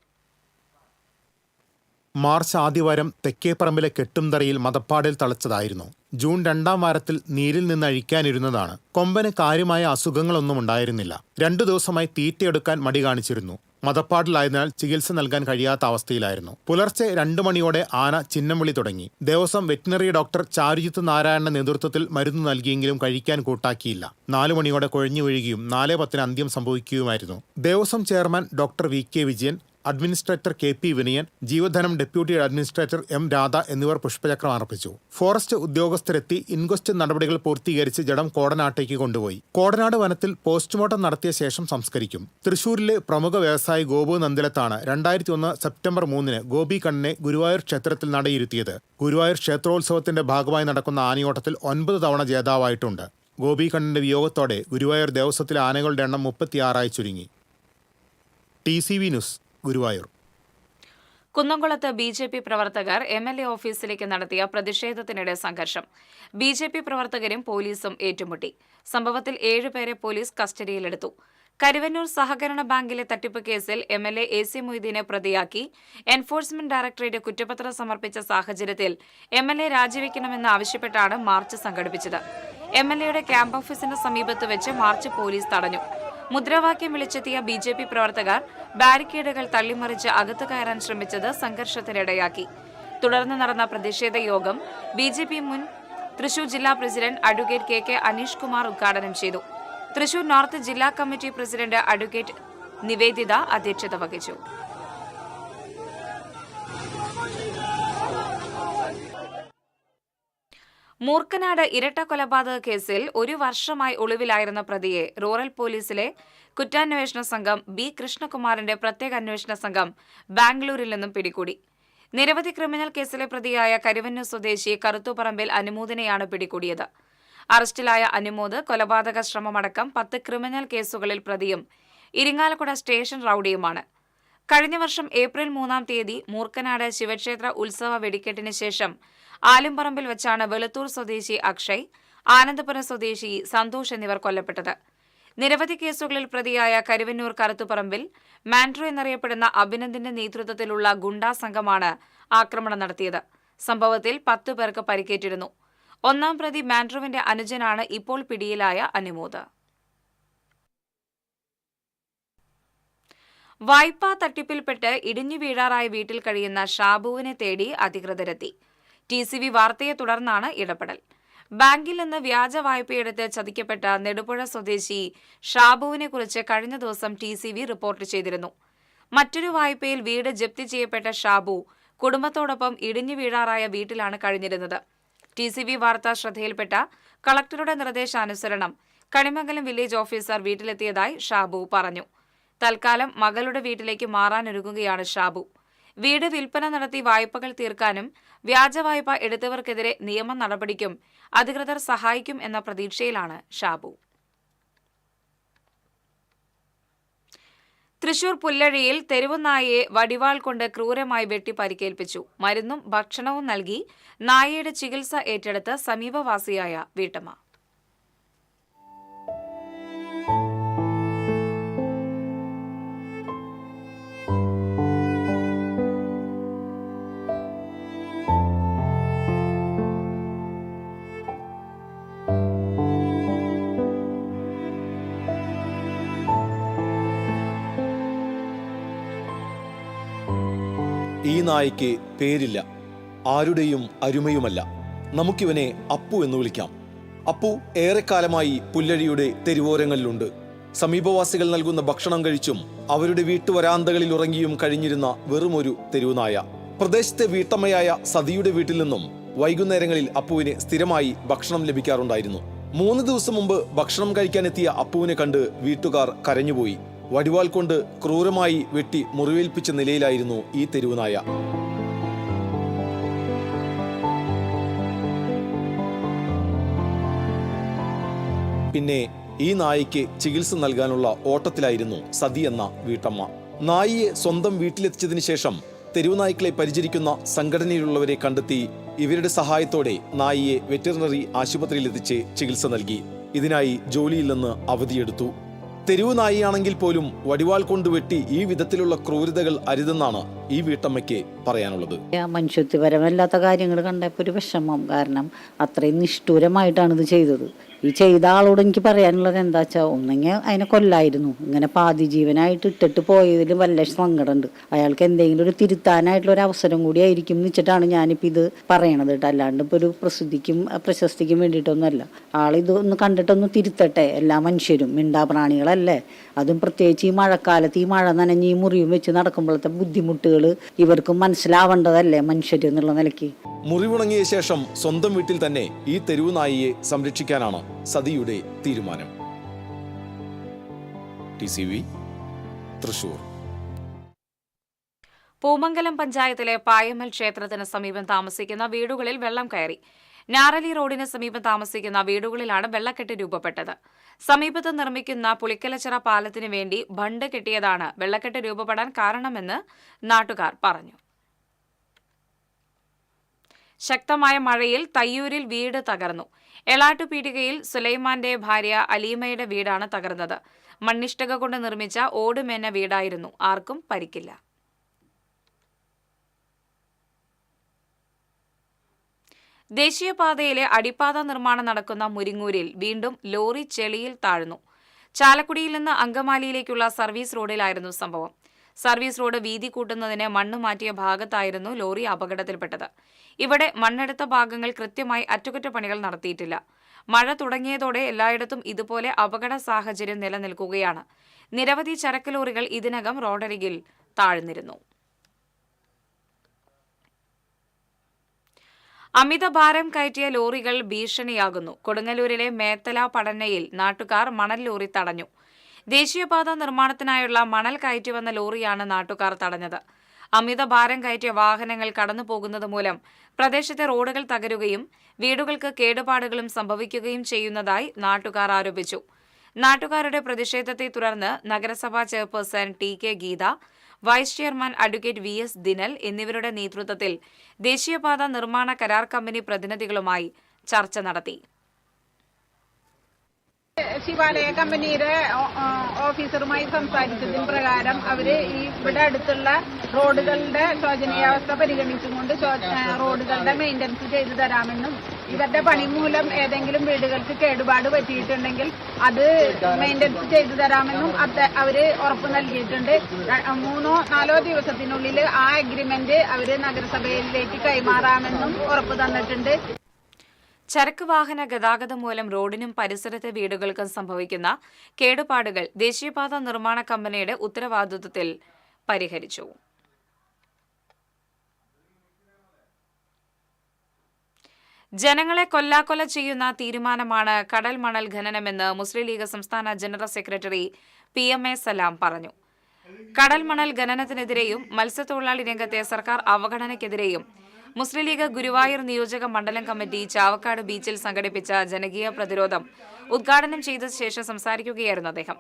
O: മാർച്ച് ആദ്യവാരം തെക്കേപ്പറമ്പിലെ കെട്ടുംതറയിൽ മതപ്പാടിൽ തളച്ചതായിരുന്നു. ജൂൺ 2-ാം വാരത്തിൽ നീരിൽ നിന്ന് അഴിക്കാനിരുന്നതാണ്. കൊമ്പന് കാര്യമായ അസുഖങ്ങളൊന്നും ഉണ്ടായിരുന്നില്ല. 2 ദിവസമായി തീറ്റയെടുക്കാൻ മടി കാണിച്ചിരുന്നു. മദപ്പാടിലായതിനാൽ ചികിത്സ നൽകാൻ കഴിയാത്ത അവസ്ഥയിലായിരുന്നു. പുലർച്ചെ 2 മണിയോടെ ആന ചിഹ്നം വിളി തുടങ്ങി. ദേവസ്വം വെറ്റിനറി ഡോക്ടർ ചാരുജിത്ത് നാരായണന്റെ നേതൃത്വത്തിൽ മരുന്ന് നൽകിയെങ്കിലും കഴിക്കാൻ കൂട്ടാക്കിയില്ല. 4 മണിയോടെ കുഴഞ്ഞു വീഴുകയും 4:10 അന്ത്യം സംഭവിക്കുകയുമായിരുന്നു. Devaswom chairman doctor VK Vijayan, administrator KP Vinayan, ജീവധനം ഡെപ്യൂട്ടി അഡ്മിനിസ്ട്രേറ്റർ M രാധ എന്നിവർ പുഷ്പചക്രം അർപ്പിച്ചു. ഫോറസ്റ്റ് ഉദ്യോഗസ്ഥരെത്തി ഇൻക്വസ്റ്റ് നടപടികൾ പൂർത്തീകരിച്ച് ജഡം കോടനാട്ടേക്ക് കൊണ്ടുപോയി. കോടനാട് വനത്തിൽ പോസ്റ്റ്മോർട്ടം നടത്തിയ ശേഷം സംസ്കരിക്കും. തൃശൂരിലെ പ്രമുഖ വ്യവസായി ഗോപു നന്ദിലത്താണ് 2001 സെപ്റ്റംബർ 3 ഗോപി കണ്ണനെ ഗുരുവായൂർ ക്ഷേത്രത്തിൽ നടയിരുത്തിയത്. ഗുരുവായൂർ ക്ഷേത്രോത്സവത്തിന്റെ ഭാഗമായി നടക്കുന്ന ആനയോട്ടത്തിൽ 9 തവണ ജേതാവായിട്ടുണ്ട്. ഗോപി കണ്ണന്റെ വിയോഗത്തോടെ ഗുരുവായൂർ ദേവസ്വത്തിലെ ആനകളുടെ എണ്ണം 36 ചുരുങ്ങി. TCV news, Guruvayur.
A: കുന്നംകുളത്ത് BJP പ്രവർത്തകർ MLA ഓഫീസിലേക്ക് നടത്തിയ പ്രതിഷേധത്തിനിടെ സംഘർഷം. BJP പ്രവർത്തകരും പോലീസും ഏറ്റുമുട്ടി. സംഭവത്തിൽ 7 പേരെ പോലീസ് കസ്റ്റഡിയിലെടുത്തു. കരുവന്നൂർ സഹകരണ ബാങ്കിലെ തട്ടിപ്പ് കേസിൽ MLA AC മൊയ്തീനെ പ്രതിയാക്കി എൻഫോഴ്സ്മെന്റ് ഡയറക്ടറേറ്റ് കുറ്റപത്രം സമർപ്പിച്ച സാഹചര്യത്തിൽ MLA രാജിവെക്കണമെന്ന് ആവശ്യപ്പെട്ടാണ് മാർച്ച് സംഘടിപ്പിച്ചത്. MLAയുടെ ക്യാമ്പ് ഓഫീസിന് സമീപത്ത് വെച്ച് മാർച്ച് പോലീസ് തടഞ്ഞു. മുദ്രാവാക്യം വിളിച്ചെത്തിയ BJP പ്രവർത്തകർ ബാരിക്കേഡുകൾ തള്ളിമറിച്ച് അകത്തു കയറാൻ ശ്രമിച്ചത് സംഘർഷത്തിനിടയാക്കി. തുടർന്ന് നടന്ന പ്രതിഷേധ യോഗം BJP മുൻ തൃശൂർ ജില്ലാ president advocate KK Aneesh Kumar ഉദ്ഘാടനം ചെയ്തു. തൃശൂർ നോർത്ത് ജില്ലാ കമ്മിറ്റി പ്രസിഡന്റ് അഡ്വക്കേറ്റ് നിവേദിത അധ്യക്ഷത വഹിച്ചു. മൂർക്കനാട് ഇരട്ട കൊലപാതക കേസിൽ 1 വർഷമായി ഒളിവിലായിരുന്ന പ്രതിയെ റൂറൽ പോലീസിലെ കുറ്റാന്വേഷണ സംഘം B കൃഷ്ണകുമാറിന്റെ പ്രത്യേക അന്വേഷണ സംഘം ബാംഗ്ലൂരിൽ നിന്നും പിടികൂടി. നിരവധി ക്രിമിനൽ കേസിലെ പ്രതിയായ കരുവന്നൂർ സ്വദേശി കറുത്തുപറമ്പിൽ അനുമോദിനെയാണ് പിടികൂടിയത്. അറസ്റ്റിലായ അനുമോദ് കൊലപാതക ശ്രമമടക്കം 10 ക്രിമിനൽ കേസുകളിൽ പ്രതിയും ഇരിങ്ങാലക്കുട സ്റ്റേഷൻ റൌഡിയുമാണ്. കഴിഞ്ഞ വർഷം ഏപ്രിൽ 3-ാം തീയതി മൂർക്കനാട് ശിവക്ഷേത്ര ഉത്സവ വെടിക്കെട്ടിന് ശേഷം ആലുംപറമ്പിൽ വെച്ചാണ് വെളുത്തൂർ സ്വദേശി അക്ഷയ്, ആനന്ദപുരം സ്വദേശി സന്തോഷ് എന്നിവർ കൊല്ലപ്പെട്ടത്. നിരവധി കേസുകളിൽ പ്രതിയായ കരുവന്നൂർ കറുത്തുപറമ്പിൽ മാൻഡ്രോ എന്നറിയപ്പെടുന്ന അഭിനന്ദിന്റെ നേതൃത്വത്തിലുള്ള ഗുണ്ടാ സംഘമാണ് ആക്രമണം നടത്തിയത്. സംഭവത്തിൽ 10 പേർക്ക് പരിക്കേറ്റിരുന്നു. 1-ാം പ്രതി മാൻഡ്രോവിന്റെ അനുജനാണ് ഇപ്പോൾ പിടിയിലായ അനുമോദ്. വായ്പാ തട്ടിപ്പിൽപ്പെട്ട് ഇടിഞ്ഞു വീഴാറായ വീട്ടിൽ കഴിയുന്ന ഷാബുവിനെ തേടി അധികൃതരെത്തി. TCV വാർത്തയെ തുടർന്നാണ് ഇടപെടൽ. ബാങ്കിൽ നിന്ന് വ്യാജ വായ്പയെടുത്ത് ചതിക്കപ്പെട്ട നെടുപുഴ സ്വദേശി ഷാബുവിനെ കുറിച്ച് കഴിഞ്ഞ ദിവസം TCV റിപ്പോർട്ട് ചെയ്തിരുന്നു. മറ്റൊരു വായ്പയിൽ വീട് ജപ്തി ചെയ്യപ്പെട്ട ഷാബു കുടുംബത്തോടൊപ്പം ഇടിഞ്ഞു വീഴാറായ വീട്ടിലാണ് കഴിഞ്ഞിരുന്നത്. TCV വാർത്ത ശ്രദ്ധയിൽപ്പെട്ട കളക്ടറുടെ നിർദ്ദേശാനുസരണം കണിമംഗലം വില്ലേജ് ഓഫീസർ വീട്ടിലെത്തിയതായി ഷാബു പറഞ്ഞു. തൽക്കാലം മകളുടെ വീട്ടിലേക്ക് മാറാനൊരുങ്ങുകയാണ് ഷാബു. വീട് വിൽപ്പന നടത്തി വായ്പകൾ തീർക്കാനും വ്യാജ വായ്പ എടുത്തവർക്കെതിരെ നിയമ നടപടിക്കും അധികൃതർ സഹായിക്കും എന്ന പ്രതീക്ഷയിലാണ് ഷാബു. തൃശൂർ പുല്ലഴിയിൽ തെരുവുനായയെ വടിവാൾ കൊണ്ട് ക്രൂരമായി വെട്ടി പരിക്കേൽപ്പിച്ചു. മരുന്നും ഭക്ഷണവും നൽകി നായയുടെ ചികിത്സ ഏറ്റെടുത്ത് സമീപവാസിയായ വീട്ടമ്മ.
P: ഈ നായ്ക്ക് പേരില്ല, ആരുടെയും അരുമയുമല്ല. നമുക്കിവനെ അപ്പു എന്ന് വിളിക്കാം. അപ്പു ഏറെക്കാലമായി പുല്ലഴിയുടെ തെരുവോരങ്ങളിലുണ്ട്. സമീപവാസികൾ നൽകുന്ന ഭക്ഷണം കഴിച്ചും അവരുടെ വീട്ടുവരാന്തകളിൽ ഉറങ്ങിയും കഴിഞ്ഞിരുന്ന വെറുമൊരു തെരുവുനായ. പ്രദേശത്തെ വീട്ടമ്മയായ സതിയുടെ വീട്ടിൽ നിന്നും വൈകുന്നേരങ്ങളിൽ അപ്പുവിന് സ്ഥിരമായി ഭക്ഷണം ലഭിക്കാറുണ്ടായിരുന്നു. 3 ദിവസം മുമ്പ് ഭക്ഷണം കഴിക്കാനെത്തിയ അപ്പുവിനെ കണ്ട് വീട്ടുകാർ കരഞ്ഞുപോയി. വടിവാൾ കൊണ്ട് ക്രൂരമായി വെട്ടി മുറിവേൽപ്പിച്ച നിലയിലായിരുന്നു ഈ തെരുവുനായ. പിന്നെ ഈ നായയ്ക്ക് ചികിത്സ നൽകാനുള്ള ഓട്ടത്തിലായിരുന്നു സതി എന്ന വീട്ടമ്മ. നായിയെ സ്വന്തം വീട്ടിലെത്തിച്ചതിന് ശേഷം തെരുവുനായ്ക്കളെ പരിചരിക്കുന്ന സംഘടനയിലുള്ളവരെ കണ്ടെത്തി ഇവരുടെ സഹായത്തോടെ നായിയെ വെറ്ററിനറി ആശുപത്രിയിലെത്തിച്ച് ചികിത്സ നൽകി. ഇതിനായി ജോലിയിൽ നിന്ന് അവധിയെടുത്തു. തെരുവുനായിയാണെങ്കിൽ പോലും വടിവാൾ കൊണ്ട് വെട്ടി ഈ വിധത്തിലുള്ള ക്രൂരതകൾ അരുതെന്നാണ് ഈ വീട്ടമ്മയ്ക്ക് പറയാനുള്ളത്.
G: മനുഷ്യത്വപരമല്ലാത്ത കാര്യങ്ങൾ കണ്ടപ്പോൾ ഒരു വിഷമം. കാരണം അത്രയും നിഷ്ഠൂരമായിട്ടാണ് ഇത് ചെയ്തത്. ഈ ചെയ്ത ആളോട് എനിക്ക് പറയാനുള്ളത് എന്താ വെച്ചാൽ, ഒന്നെങ്കിൽ അതിനെ കൊല്ലായിരുന്നു. ഇങ്ങനെ പാതി ജീവനായിട്ട് ഇട്ടിട്ട് പോയതിൽ വല്ല സങ്കടമുണ്ട്. അയാൾക്ക് എന്തെങ്കിലും ഒരു തിരുത്താനായിട്ടുള്ള ഒരു അവസരം കൂടി ആയിരിക്കും എന്ന് വെച്ചിട്ടാണ് ഞാനിപ്പോൾ ഇത് പറയണത് കേട്ടോ. അല്ലാണ്ട് ഇപ്പോൾ ഒരു പ്രസിദ്ധിക്കും പ്രശസ്തിക്കും വേണ്ടിയിട്ടൊന്നുമല്ല. ആളിതൊന്ന് കണ്ടിട്ടൊന്ന് തിരുത്തട്ടെ. എല്ലാ മനുഷ്യരും മിണ്ടാപ്രാണികളല്ലേ. അതും പ്രത്യേകിച്ച് ഈ മഴക്കാലത്ത് ഈ മഴ നനഞ്ഞ് ഈ മുറിയും വെച്ച് നടക്കുമ്പോഴത്തെ ബുദ്ധിമുട്ടുകൾ ഇവർക്കും മനസ്സിലാവേണ്ടതല്ലേ മനുഷ്യർ എന്നുള്ള നിലയ്ക്ക്.
P: മുറിവുണങ്ങിയ ശേഷം സ്വന്തം വീട്ടിൽ തന്നെ ഈ തെരുവു നായിയെ സംരക്ഷിക്കാനാണ് സതിയുടെ തീരുമാനം. TCV തൃശൂർ.
A: പൂമംഗലം പഞ്ചായത്തിലെ പായമൽ ക്ഷേത്രത്തിന് സമീപം താമസിക്കുന്ന വീടുകളിൽ വെള്ളം കയറി. ഞാറലി റോഡിന് സമീപം താമസിക്കുന്ന വീടുകളിലാണ് വെള്ളക്കെട്ട് രൂപപ്പെട്ടത്. സമീപത്ത് നിർമ്മിക്കുന്ന പുളിക്കലച്ചിറ പാലത്തിനു വേണ്ടി ബണ്ട് കെട്ടിയതാണ് വെള്ളക്കെട്ട് രൂപപ്പെടാൻ കാരണമെന്ന് നാട്ടുകാർ പറഞ്ഞു. ശക്തമായ മഴയിൽ തയ്യൂരിൽ വീട് തകർന്നു. എളാട്ടുപീടികയിൽ സുലൈമാന്റെ ഭാര്യ അലീമയുടെ വീടാണ് തകർന്നത്. മണ്ണിഷ്ടിക കൊണ്ട് നിർമ്മിച്ച ഓടുമേഞ്ഞ വീടായിരുന്നു. ആർക്കും പരിക്കില്ല. ദേശീയപാതയിലെ അടിപ്പാത നിർമ്മാണം നടക്കുന്ന മുരിങ്ങൂരിൽ വീണ്ടും ലോറി ചെളിയിൽ താഴ്ന്നു. ചാലക്കുടിയിൽ നിന്ന് അങ്കമാലിയിലേക്കുള്ള സർവീസ് റോഡിലായിരുന്നു സംഭവം. സർവീസ് റോഡ് വീതി കൂട്ടുന്നതിന് മണ്ണ് മാറ്റിയ ഭാഗത്തായിരുന്നു ലോറി അപകടത്തിൽപ്പെട്ടത്. ഇവിടെ മണ്ണെടുത്ത ഭാഗങ്ങൾ കൃത്യമായി അറ്റകുറ്റപ്പണികൾ നടത്തിയിട്ടില്ല. മഴ തുടങ്ങിയതോടെ എല്ലായിടത്തും ഇതുപോലെ അപകട സാഹചര്യം നിലനിൽക്കുകയാണ്. നിരവധി ചരക്ക് ലോറികൾ ഇതിനകം റോഡരികിൽ താഴ്ന്നിരുന്നു. അമിതഭാരം കയറ്റിയ ലോറികൾ ഭീഷണിയാകുന്നു. കൊടുങ്ങല്ലൂരിലെ മേത്തല പടന്നയിൽ നാട്ടുകാർ മണൽ ലോറി തടഞ്ഞു. ദേശീയപാത നിർമ്മാണത്തിനായുള്ള മണൽ കയറ്റിവന്ന ലോറിയാണ് നാട്ടുകാർ തടഞ്ഞത്. അമിതഭാരം കയറ്റിയ വാഹനങ്ങൾ കടന്നുപോകുന്നത് മൂലം പ്രദേശത്തെ റോഡുകൾ തകരുകയും വീടുകൾക്ക് കേടുപാടുകളും സംഭവിക്കുകയും ചെയ്യുന്നതായി നാട്ടുകാർ ആരോപിച്ചു. നാട്ടുകാരുടെ പ്രതിഷേധത്തെ തുടർന്ന് നഗരസഭാ chairperson TK Geetha, vice chairman advocate VS Dinal എന്നിവരുടെ നേതൃത്വത്തിൽ ദേശീയപാത നിർമ്മാണ കരാർ കമ്പനി പ്രതിനിധികളുമായി ചർച്ച നടത്തി.
G: ശിവാലയ കമ്പനിയുടെ ഓഫീസറുമായി സംസാരിച്ചതിന് പ്രകാരം അവര് ഇവിടെ അടുത്തുള്ള റോഡുകളുടെ ശോചനീയാവസ്ഥ പരിഗണിച്ചുകൊണ്ട് റോഡുകളുടെ മെയിൻ്റനൻസ് ചെയ്തു തരാമെന്നും ഇവരുടെ പണി മൂലം ഏതെങ്കിലും വീടുകൾക്ക് കേടുപാട് പറ്റിയിട്ടുണ്ടെങ്കിൽ അത് മെയിൻ്റനൻസ് ചെയ്തു തരാമെന്നും അവര് ഉറപ്പ് നൽകിയിട്ടുണ്ട്. 3-4 ദിവസത്തിനുള്ളിൽ ആ അഗ്രിമെന്റ് അവര് നഗരസഭയിലേക്ക് കൈമാറാമെന്നും ഉറപ്പ് തന്നിട്ടുണ്ട്.
A: ചരക്ക് വാഹന ഗതാഗതം മൂലം റോഡിനും പരിസരത്തെ വീടുകൾക്കും സംഭവിക്കുന്ന കേടുപാടുകൾ ദേശീയപാത നിർമ്മാണ കമ്പനിയുടെ ഉത്തരവാദിത്വത്തിൽ പരിഹരിച്ചു. ജനങ്ങളെ കൊല്ലാക്കൊല ചെയ്യുന്ന തീരുമാനമാണ് കടൽ മണൽ ഖനനമെന്ന് മുസ്ലിം ലീഗ് സംസ്ഥാന ജനറൽ സെക്രട്ടറി PMA സലാം പറഞ്ഞു. കടൽ മണൽ ഖനനത്തിനെതിരെയും മത്സ്യത്തൊഴിലാളി രംഗത്തെ സർക്കാർ അവഗണനയ്ക്കെതിരെയും മുസ്ലിം ലീഗ് ഗുരുവായൂർ നിയോജക മണ്ഡലം കമ്മിറ്റി ചാവക്കാട് ബീച്ചിൽ സംഘടിപ്പിച്ച ജനകീയ പ്രതിരോധം ഉദ്ഘാടനം ചെയ്ത ശേഷം സംസാരിക്കുകയായിരുന്നു അദ്ദേഹം.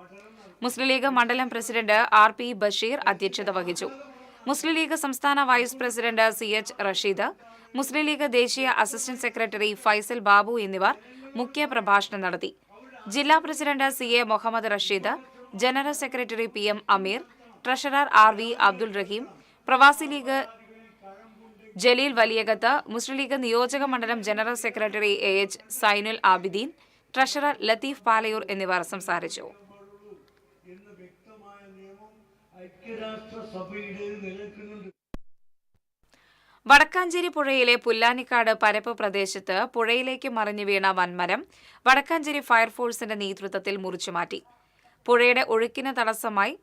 A: മുസ്ലിം ലീഗ് മണ്ഡലം പ്രസിഡന്റ് RP ബഷീർ അധ്യക്ഷത വഹിച്ചു. മുസ്ലിം ലീഗ് സംസ്ഥാന vice president CH Rasheed, Muslim League ദേശീയ അസിസ്റ്റന്റ് സെക്രട്ടറി ഫൈസൽ ബാബു എന്നിവർ മുഖ്യ പ്രഭാഷണം നടത്തി. ജില്ലാ president CA Muhammad Rasheed, general secretary PM Ameer, treasurer RV Abdul Rahim, Pravasi League Jaleel Valiyakath, Muslim League നിയോജക മണ്ഡലം general secretary AH Zainul Abideen, treasurer Latheef Palayur എന്നിവർ സംസാരിച്ചു. വടക്കാഞ്ചേരി പുഴയിലെ പുല്ലാനിക്കാട് പരപ്പ് പ്രദേശത്ത് പുഴയിലേക്ക് മറിഞ്ഞു വീണ വൻമരം വടക്കാഞ്ചേരി ഫയർഫോഴ്സിന്റെ നേതൃത്വത്തിൽ മുറിച്ചുമാറ്റി. പുഴയുടെ ഒഴുക്കിന് തടസ്സമായി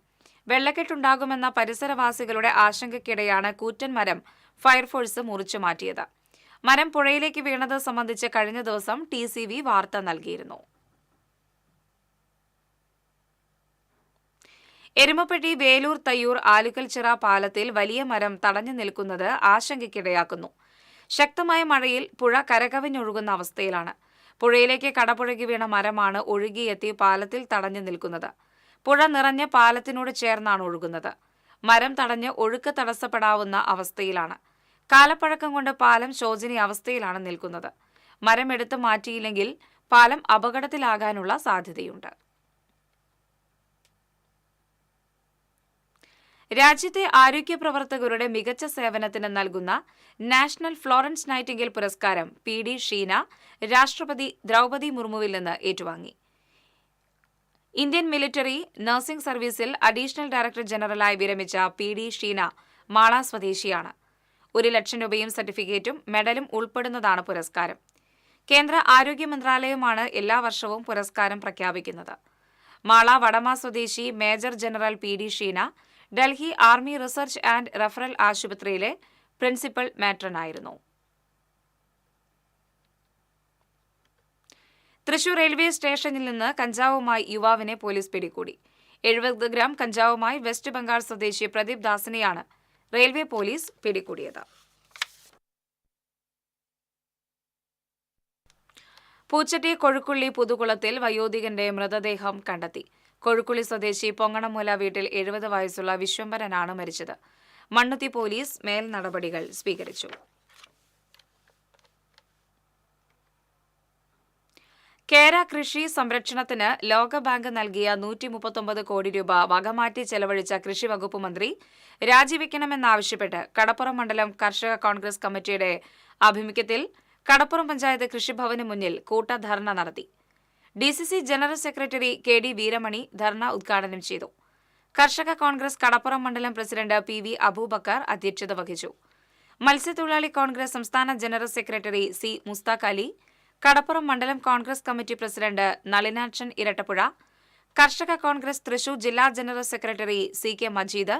A: വെള്ളക്കെട്ടുണ്ടാകുമെന്ന പരിസരവാസികളുടെ ആശങ്കയ്ക്കിടെയാണ് കൂറ്റൻ മരം ഫയർഫോഴ്സ് മുറിച്ചുമാറ്റിയത്. മരം പുഴയിലേക്ക് വീണത് സംബന്ധിച്ച് കഴിഞ്ഞ ദിവസം TCV വാർത്ത നൽകിയിരുന്നു. എരുമപ്പെട്ടി വേലൂർ തയ്യൂർ ആലുക്കൽച്ചിറ പാലത്തിൽ വലിയ മരം തടഞ്ഞു നിൽക്കുന്നത് ആശങ്കയ്ക്കിടയാക്കുന്നു. ശക്തമായ മഴയിൽ പുഴ കരകവിഞ്ഞൊഴുകുന്ന അവസ്ഥയിലാണ്. പുഴയിലേക്ക് കടപുഴകി വീണ മരമാണ് ഒഴുകിയെത്തി പാലത്തിൽ തടഞ്ഞു നിൽക്കുന്നത്. പുഴ നിറഞ്ഞ് പാലത്തിനോട് ചേർന്നാണ് ഒഴുകുന്നത്. മരം തടഞ്ഞ് ഒഴുക്ക് തടസ്സപ്പെടാവുന്ന അവസ്ഥയിലാണ്. കാലപ്പഴക്കം കൊണ്ട് പാലം ശോചനീയാവസ്ഥയിലാണ് നിൽക്കുന്നത്. മരം എടുത്തു മാറ്റിയില്ലെങ്കിൽ പാലം അപകടത്തിലാകാനുള്ള സാധ്യതയുണ്ട്. രാജ്യത്തെ ആരോഗ്യ പ്രവർത്തകരുടെ മികച്ച സേവനത്തിന് നൽകുന്ന നാഷണൽ ഫ്ലോറൻസ് നൈറ്റിംഗേൽ പുരസ്കാരം PD ഷീന രാഷ്ട്രപതി ദ്രൗപദി മുർമുവിൽ നിന്ന് ഏറ്റുവാങ്ങി. ഇന്ത്യൻ മിലിറ്ററി നഴ്സിംഗ് സർവീസിൽ അഡീഷണൽ ഡയറക്ടർ ജനറലായി വിരമിച്ച PD ഷീന മാള സ്വദേശിയാണ്. 1 ലക്ഷം രൂപയും സർട്ടിഫിക്കറ്റും മെഡലും ഉൾപ്പെടുന്നതാണ് പുരസ്കാരം. കേന്ദ്ര ആരോഗ്യ മന്ത്രാലയമാണ് എല്ലാ വർഷവും പുരസ്കാരം പ്രഖ്യാപിക്കുന്നത്. മാള വടമ സ്വദേശി major general PD Sheena Delhi army research and referral ആശുപത്രിയിലെ പ്രിൻസിപ്പൽ മാട്രനായിരുന്നു. തൃശൂർ റെയിൽവേ സ്റ്റേഷനിൽ നിന്ന് കഞ്ചാവുമായി യുവാവിനെ പോലീസ് പിടികൂടി. 70 ഗ്രാം കഞ്ചാവുമായി വെസ്റ്റ് ബംഗാൾ സ്വദേശി പ്രദീപ് ദാസിനെയാണ് റെയിൽവേ പോലീസ് പിടികൂടിയത്. പൂച്ചട്ടി കൊഴുക്കുള്ളി പുതുകുളത്തിൽ വയോധികന്റെ മൃതദേഹം കണ്ടെത്തി. കൊഴുക്കുള്ളി സ്വദേശി പൊങ്ങണമൂല വീട്ടിൽ 70 വയസ്സുള്ള വിശ്വംഭരനാണ് മരിച്ചത്. മണ്ണുത്തി പോലീസ് മേൽ നടപടികൾ സ്വീകരിച്ചു. കേര കൃഷി സംരക്ഷണത്തിന് ലോകബാങ്ക് നൽകിയ 139 കോടി രൂപ വകമാറ്റി ചെലവഴിച്ച കൃഷി വകുപ്പ് മന്ത്രി രാജിവെക്കണമെന്നാവശ്യപ്പെട്ട് കടപ്പുറം മണ്ഡലം കർഷക കോൺഗ്രസ് കമ്മിറ്റിയുടെ ആഭിമുഖ്യത്തിൽ കടപ്പുറം പഞ്ചായത്ത് കൃഷിഭവന് മുന്നിൽ കൂട്ടധർണ നടത്തി. DCC general secretary KD Veeramani ധർണ ഉദ്ഘാടനം ചെയ്തു. കർഷക കോൺഗ്രസ് കടപ്പുറം മണ്ഡലം പ്രസിഡന്റ് PV അബൂബക്കർ അധ്യക്ഷത വഹിച്ചു. മത്സ്യത്തൊഴിലാളി കോൺഗ്രസ് സംസ്ഥാന general secretary C Musthaq Ali, Kadappuram മണ്ഡലം Congress committee president Nalinakshan Irattappuzha, കർഷക കോൺഗ്രസ് തൃശൂർ ജില്ലാ ജനറൽ സെക്രട്ടറി CK മജീദ്,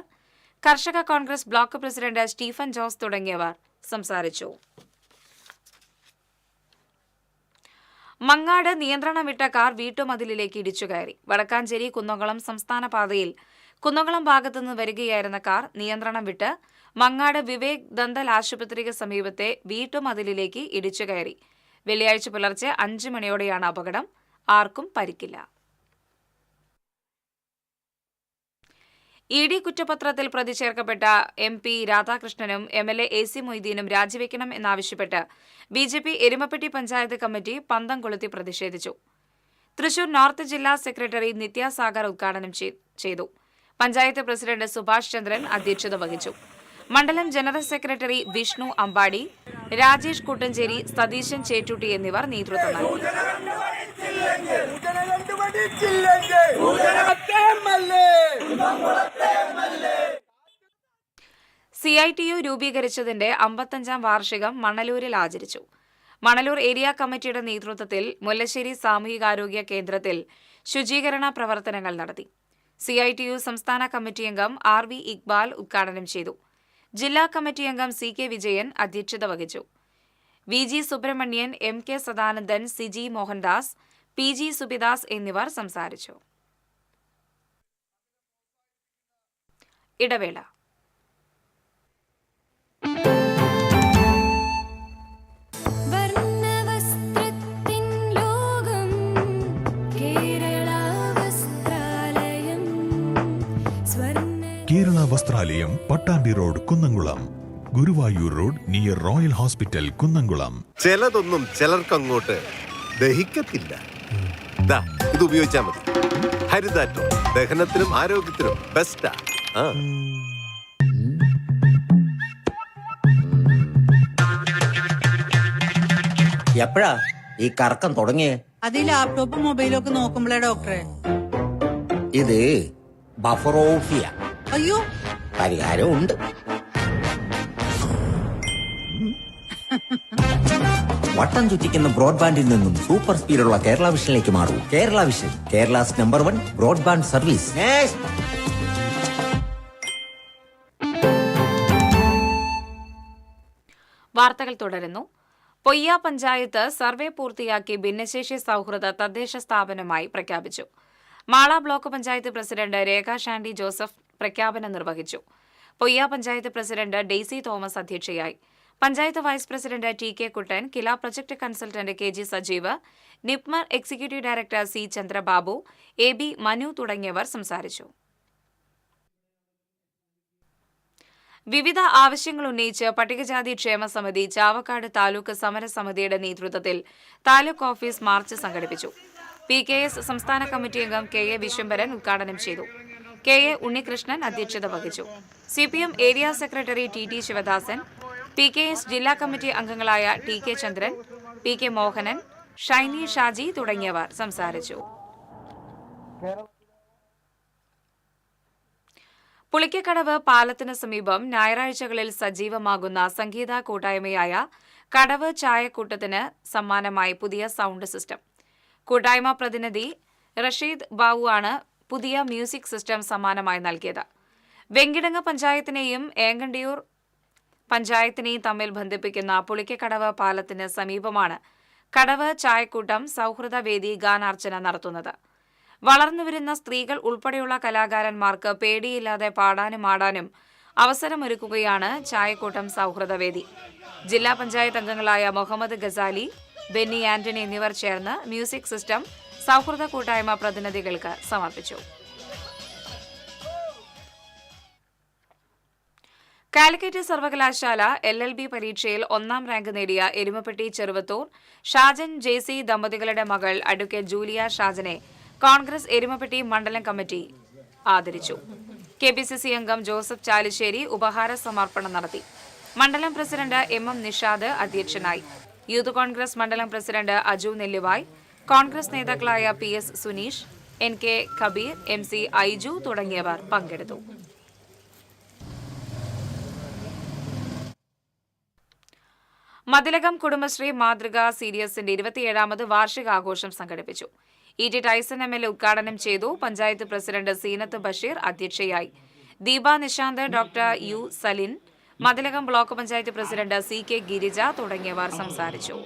A: കർഷക Congress block president Stephen Jose തുടങ്ങിയവർ സംസാരിച്ചു. മങ്ങാട് നിയന്ത്രണം വിട്ട കാർ വീട്ടുമതിലിലേക്ക് ഇടിച്ചുകയറി. വടക്കാഞ്ചേരി കുന്നംകുളം സംസ്ഥാന പാതയിൽ കുന്നംകുളം ഭാഗത്തുനിന്ന് വരികയായിരുന്ന കാർ നിയന്ത്രണം വിട്ട് മങ്ങാട് വിവേക് ദന്തൽ ആശുപത്രിക്ക് സമീപത്തെ വീട്ടുമതിലിലേക്ക് ഇടിച്ചുകയറി. വെള്ളിയാഴ്ച പുലർച്ചെ 5 മണിയോടെയാണ് അപകടം. ആർക്കും പരിക്കില്ല. ED കുറ്റപത്രത്തിൽ പ്രതി ചേർക്കപ്പെട്ട MP രാധാകൃഷ്ണനും MLA AC മൊയ്തീനും രാജിവെക്കണം എന്നാവശ്യപ്പെട്ട് BJP എരുമപ്പെട്ടി പഞ്ചായത്ത് കമ്മിറ്റി പന്തം കൊളുത്തി പ്രതിഷേധിച്ചു. തൃശൂർ നോർത്ത് ജില്ലാ സെക്രട്ടറി നിത്യ സാഗർ ഉദ്ഘാടനം ചെയ്തു. പഞ്ചായത്ത് പ്രസിഡന്റ് സുഭാഷ് ചന്ദ്രൻ അധ്യക്ഷത വഹിച്ചു. മണ്ഡലം ജനറൽ സെക്രട്ടറി വിഷ്ണു അമ്പാടി, രാജേഷ് കുട്ടഞ്ചേരി, സതീശൻ ചേറ്റൂട്ടി എന്നിവർ നേതൃത്വം നൽകി. CITU രൂപീകരിച്ചതിന്റെ 55ാം വാർഷികം മണലൂരിൽ ആചരിച്ചു. മണലൂർ ഏരിയ കമ്മിറ്റിയുടെ നേതൃത്വത്തിൽ മുല്ലശ്ശേരി സാമൂഹികാരോഗ്യ കേന്ദ്രത്തിൽ ശുചീകരണ പ്രവർത്തനങ്ങൾ നടത്തി. CITU സംസ്ഥാന കമ്മിറ്റി അംഗം RV ഇക്ബാൽ ഉദ്ഘാടനം ചെയ്തു. ജില്ലാ കമ്മിറ്റി അംഗം CK വിജയൻ അധ്യക്ഷത വഹിച്ചു. VG Subramanian, MK Sadanandan, CG Mohandas, PG Subidas എന്നിവർ സംസാരിച്ചു. ഇടവേള.
L: Kerala Vasthralayam, Pattambi road, Kunnamkulam. Guruvayur road near royal hospital, Kunnamkulam.
Q: ചിലതൊന്നും ചിലർക്കങ്ങോട്ട് ദഹിക്കത്തില്ല. ഇത് ഉപയോഗിച്ചാൽ മതി. ഹരിതാറ്റോ ദഹനത്തിനും ആരോഗ്യത്തിനും ബെസ്റ്റാ.
R: എപ്പോഴാ ഈ കറക്കം തുടങ്ങിയേ?
G: അത് ഈ ലാപ്ടോപ്പും മൊബൈലും ഒക്കെ നോക്കുമ്പോഴേ ഡോക്ടറെ.
R: ഇത് ബഫറോഫിയ.
G: അയ്യോ,
R: പരിഹാരമുണ്ട്. വട്ടം ചുറ്റിക്കുന്ന ബ്രോഡ്ബാൻഡിൽ നിന്നും സൂപ്പർ സ്പീഡുള്ള കേരള വിഷനിലേക്ക് മാറൂ. Kerala vision, Kerala's number 1 broadband service.
A: വാർത്തകൾ തുടരുന്നു. പൊയ്യ പഞ്ചായത്ത് സർവേ പൂർത്തിയാക്കി ഭിന്നശേഷി സൌഹൃദ തദ്ദേശ സ്ഥാപനമായി പ്രഖ്യാപിച്ചു. Mala block panchayat president Rekha Shandy Joseph പ്രഖ്യാപനം നിർവഹിച്ചു. Poyya panchayat president Daisy Thomas അധ്യക്ഷയായി. Panchayat vice president TK Kuttan, Kila project consultant KG Sajeev, NIPMR executive director C Chandrababu, AB Manu തുടങ്ങിയവർ സംസാരിച്ചു. വിവിധ ആവശ്യങ്ങൾ ഉന്നയിച്ച് പട്ടികജാതി ക്ഷേമ സമിതി ചാവക്കാട് താലൂക്ക് സമരസമിതിയുടെ നേതൃത്വത്തിൽ താലൂക്ക് ഓഫീസ് മാർച്ച് സംഘടിപ്പിച്ചു. PKS സംസ്ഥാന കമ്മിറ്റി അംഗം KA വിശ്വംഭരൻ ഉദ്ഘാടനം ചെയ്തു. കെ.എ. ഉണ്ണികൃഷ്ണൻ അധ്യക്ഷത വഹിച്ചു. CPM area secretary T.T. Sivadasan, PKS ജില്ലാ കമ്മിറ്റി അംഗങ്ങളായ T.K. ചന്ദ്രൻ, P.K. മോഹനൻ, ഷൈനി ഷാജി തുടങ്ങിയവർ സംസാരിച്ചു. പുളിക്കക്കടവ് പാലത്തിന് സമീപം ഞായറാഴ്ചകളിൽ സജീവമാകുന്ന സംഗീത കൂട്ടായ്മയായ കടവ് ചായക്കൂട്ടത്തിന് സമ്മാനമായി പുതിയ സൗണ്ട് സിസ്റ്റം. കൂട്ടായ്മ പ്രതിനിധി റഷീദ് ബാവു ആണ് പുതിയ മ്യൂസിക് സിസ്റ്റം സമ്മാനമായി നൽകിയത്. വെങ്കിടങ്ങ് പഞ്ചായത്തിനെയും ഏങ്ങണ്ടിയൂർ പഞ്ചായത്തിനെയും തമ്മിൽ ബന്ധിപ്പിക്കുന്ന പുളിക്കക്കടവ് പാലത്തിന് സമീപമാണ് കടവ് ചായക്കൂട്ടം സൗഹൃദവേദി ഗാനാർച്ചന നടത്തുന്നത്. വളർന്നുവരുന്ന സ്ത്രീകൾ ഉൾപ്പെടെയുള്ള കലാകാരന്മാർക്ക് പേടിയില്ലാതെ പാടാനും ആടാനും അവസരമൊരുക്കുകയാണ് ചായക്കൂട്ടം സൗഹൃദവേദി. ജില്ലാ പഞ്ചായത്ത് അംഗങ്ങളായ മുഹമ്മദ് ഗസാലി, ബെന്നി ആന്റണി എന്നിവർ ചേർന്ന് മ്യൂസിക് സിസ്റ്റം സൗഹൃദ കൂട്ടായ്മ പ്രതിനിധികൾക്ക് സമർപ്പിച്ചു. കാലിക്കറ്റ് സർവകലാശാല LLB പരീക്ഷയിൽ 1ാം റാങ്ക് നേടിയ എരുമപ്പെട്ടി ചെറുവത്തൂർ ഷാജൻ JC ദമ്പതികളുടെ മകൾ അഡ്വക്കേറ്റ് ജൂലിയ ഷാജനെ കോൺഗ്രസ് എരുമപ്പെട്ടി മണ്ഡലം കമ്മിറ്റി ആദരിച്ചു. KPCC അംഗം ജോസഫ് ചാലിശ്ശേരി ഉപഹാര സമർപ്പണം നടത്തി. മണ്ഡലം പ്രസിഡന്റ് MM നിഷാദ് അധ്യക്ഷനായി. യൂത്ത് കോൺഗ്രസ് മണ്ഡലം പ്രസിഡന്റ് അജു നെല്ലിവായ്, കോൺഗ്രസ് നേതാക്കളായ PS Suneesh, NK Kabir, MC Aiju തുടങ്ങിയവർ പങ്കെടുത്തു. മതിലകം കുടുംബശ്രീ മാതൃക സീരിയസിന്റെ 27ാമത് വാർഷികാഘോഷം സംഘടിപ്പിച്ചു. ET ടൈസൺ MLA ഉദ്ഘാടനം ചെയ്തു. പഞ്ചായത്ത് പ്രസിഡന്റ് സീനത്ത് ബഷീർ അധ്യക്ഷയായി. Deepa Nishanth, doctor U Salin, Mathilakam block panchayat president CK Girija തുടങ്ങിയവർ സംസാരിച്ചു.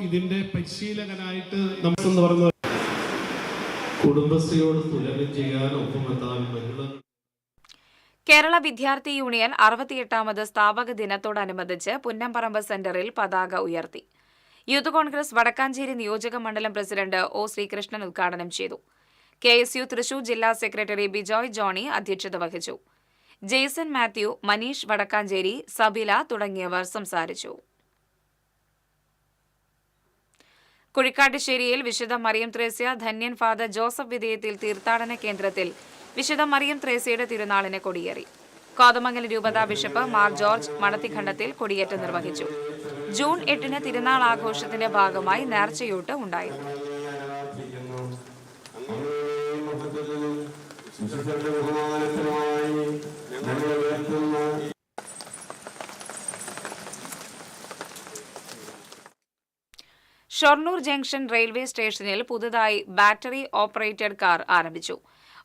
S: ഇതിന്റെ പരിശീലകനായിട്ട് എന്ന് പറയുന്നത് കുടുംബശ്രീയോട് തുലനം ചെയ്യാൻ ഒപ്പമെത്താൻ
A: കേരള വിദ്യാർത്ഥി യൂണിയൻ 68ാമത് സ്ഥാപക ദിനത്തോടനുബന്ധിച്ച് പുന്നംപറമ്പ് സെന്ററിൽ പതാക ഉയർത്തി. യൂത്ത് കോൺഗ്രസ് വടക്കാഞ്ചേരി നിയോജക മണ്ഡലം പ്രസിഡന്റ് O. ശ്രീകൃഷ്ണൻ ഉദ്ഘാടനം ചെയ്തു. KSU തൃശൂർ ജില്ലാ സെക്രട്ടറി ബിജോയ് ജോണി അധ്യക്ഷത വഹിച്ചു. ജെയ്സൺ മാത്യു, മനീഷ് വടക്കാഞ്ചേരി, സബില തുടങ്ങിയവർ സംസാരിച്ചു. കുഴിക്കാട്ടുശ്ശേരിയിൽ വിശുദ്ധ മറിയം ത്രേസ്യ ധന്യൻ ഫാദർ ജോസഫ് വിധേയത്തിൽ തീർത്ഥാടന കേന്ദ്രത്തിൽ വിശുദ്ധ മറിയം ത്രേസ്യയുടെ തിരുനാളിന് കൊടിയേറി. കോതമംഗലം രൂപത ബിഷപ്പ് മാർ ജോർജ് മണത്തിഖണ്ഡത്തിൽ കൊടിയേറ്റം നിർവഹിച്ചു. ജൂൺ 8-ന് തിരുനാൾ ആഘോഷത്തിന്റെ ഭാഗമായി നേർച്ചയൂട്ട് ഉണ്ടായിരുന്നു. ഷൊർണൂർ ജംഗ്ഷൻ റെയിൽവേ സ്റ്റേഷനിൽ പുതുതായി ബാറ്ററി ഓപ്പറേറ്റഡ് കാർ ആരംഭിച്ചു.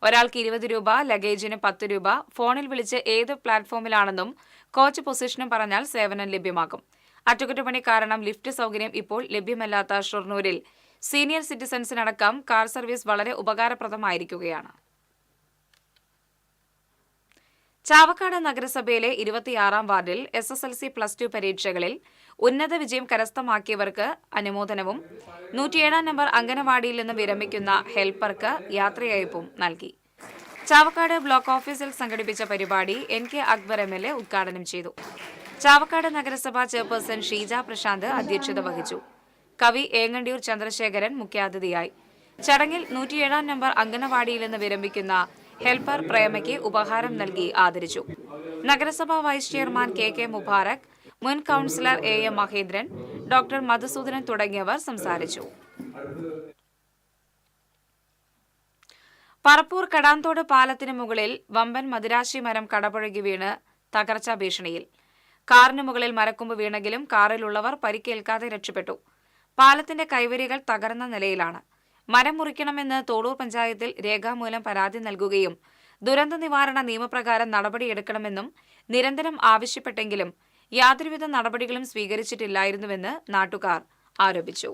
A: ഒരാൾക്ക് 20 രൂപ, ലഗേജിന് 10 രൂപ, ഫോണിൽ വിളിച്ച് ഏത് പ്ലാറ്റ്ഫോമിലാണെന്നും കോച്ച് പൊസിഷനും പറഞ്ഞാൽ സേവനം ലഭ്യമാകും. അറ്റകുറ്റപ്പണി കാരണം ലിഫ്റ്റ് സൗകര്യം ഇപ്പോൾ ലഭ്യമല്ലാത്ത ഷൊർണൂരിൽ സീനിയർ സിറ്റിസൺസിനടക്കം കാർ സർവീസ് വളരെ ഉപകാരപ്രദമായിരിക്കുകയാണ്. ചാവക്കാട് നഗരസഭയിലെ 26ാം വാർഡിൽ SSLC+2 പരീക്ഷകളിൽ ഉന്നത വിജയം കരസ്ഥമാക്കിയവർക്ക് അനുമോദനവും 107ാം നമ്പർ അംഗനവാടിയിൽ നിന്ന് വിരമിക്കുന്ന ഹെൽപ്പർക്ക് യാത്രയയപ്പും നൽകി. ചാവക്കാട് ബ്ലോക്ക് ഓഫീസിൽ സംഘടിപ്പിച്ച പരിപാടി NK അക്ബർ MLA ഉദ്ഘാടനം ചെയ്തു. ചാവക്കാട് നഗരസഭാ ചെയർപേഴ്സൺ ഷീജ പ്രശാന്ത് അധ്യക്ഷത വഹിച്ചു. കവി ഏങ്ങണ്ടിയൂർ ചന്ദ്രശേഖരൻ മുഖ്യാതിഥിയായി. ചടങ്ങിൽ 107ാം നമ്പർ അംഗനവാടിയിൽ നിന്ന് വിരമിക്കുന്ന ഹെൽപ്പർ പ്രേമയ്ക്ക് ഉപഹാരം നൽകി ആദരിച്ചു. നഗരസഭാ വൈസ് ചെയർമാൻ KK മുബാറക്, മുൻ councillor AM Mahendran, doctor Madhusudanan തുടങ്ങിയവർ സംസാരിച്ചു. പറപ്പൂർ കടാന്തോട് പാലത്തിന് മുകളിൽ വമ്പൻ മദിരാശി മരം കടപുഴകി വീണ് തകർച്ചാ ഭീഷണിയിൽ. കാറിന് മുകളിൽ മരക്കൊമ്പ് വീണെങ്കിലും കാറിലുള്ളവർ പരിക്കേൽക്കാതെ രക്ഷപ്പെട്ടു. പാലത്തിന്റെ കൈവരികൾ തകർന്ന നിലയിലാണ്. മരം മുറിക്കണമെന്ന് തോടൂർ പഞ്ചായത്തിൽ രേഖാമൂലം പരാതി നൽകുകയും ദുരന്ത നിവാരണ നിയമപ്രകാരം നടപടിയെടുക്കണമെന്നും നിരന്തരം ആവശ്യപ്പെട്ടെങ്കിലും യാതൊരുവിധ നടപടികളും സ്വീകരിച്ചിട്ടില്ലായിരുന്നുവെന്ന് നാട്ടുകാർ ആരോപിച്ചു.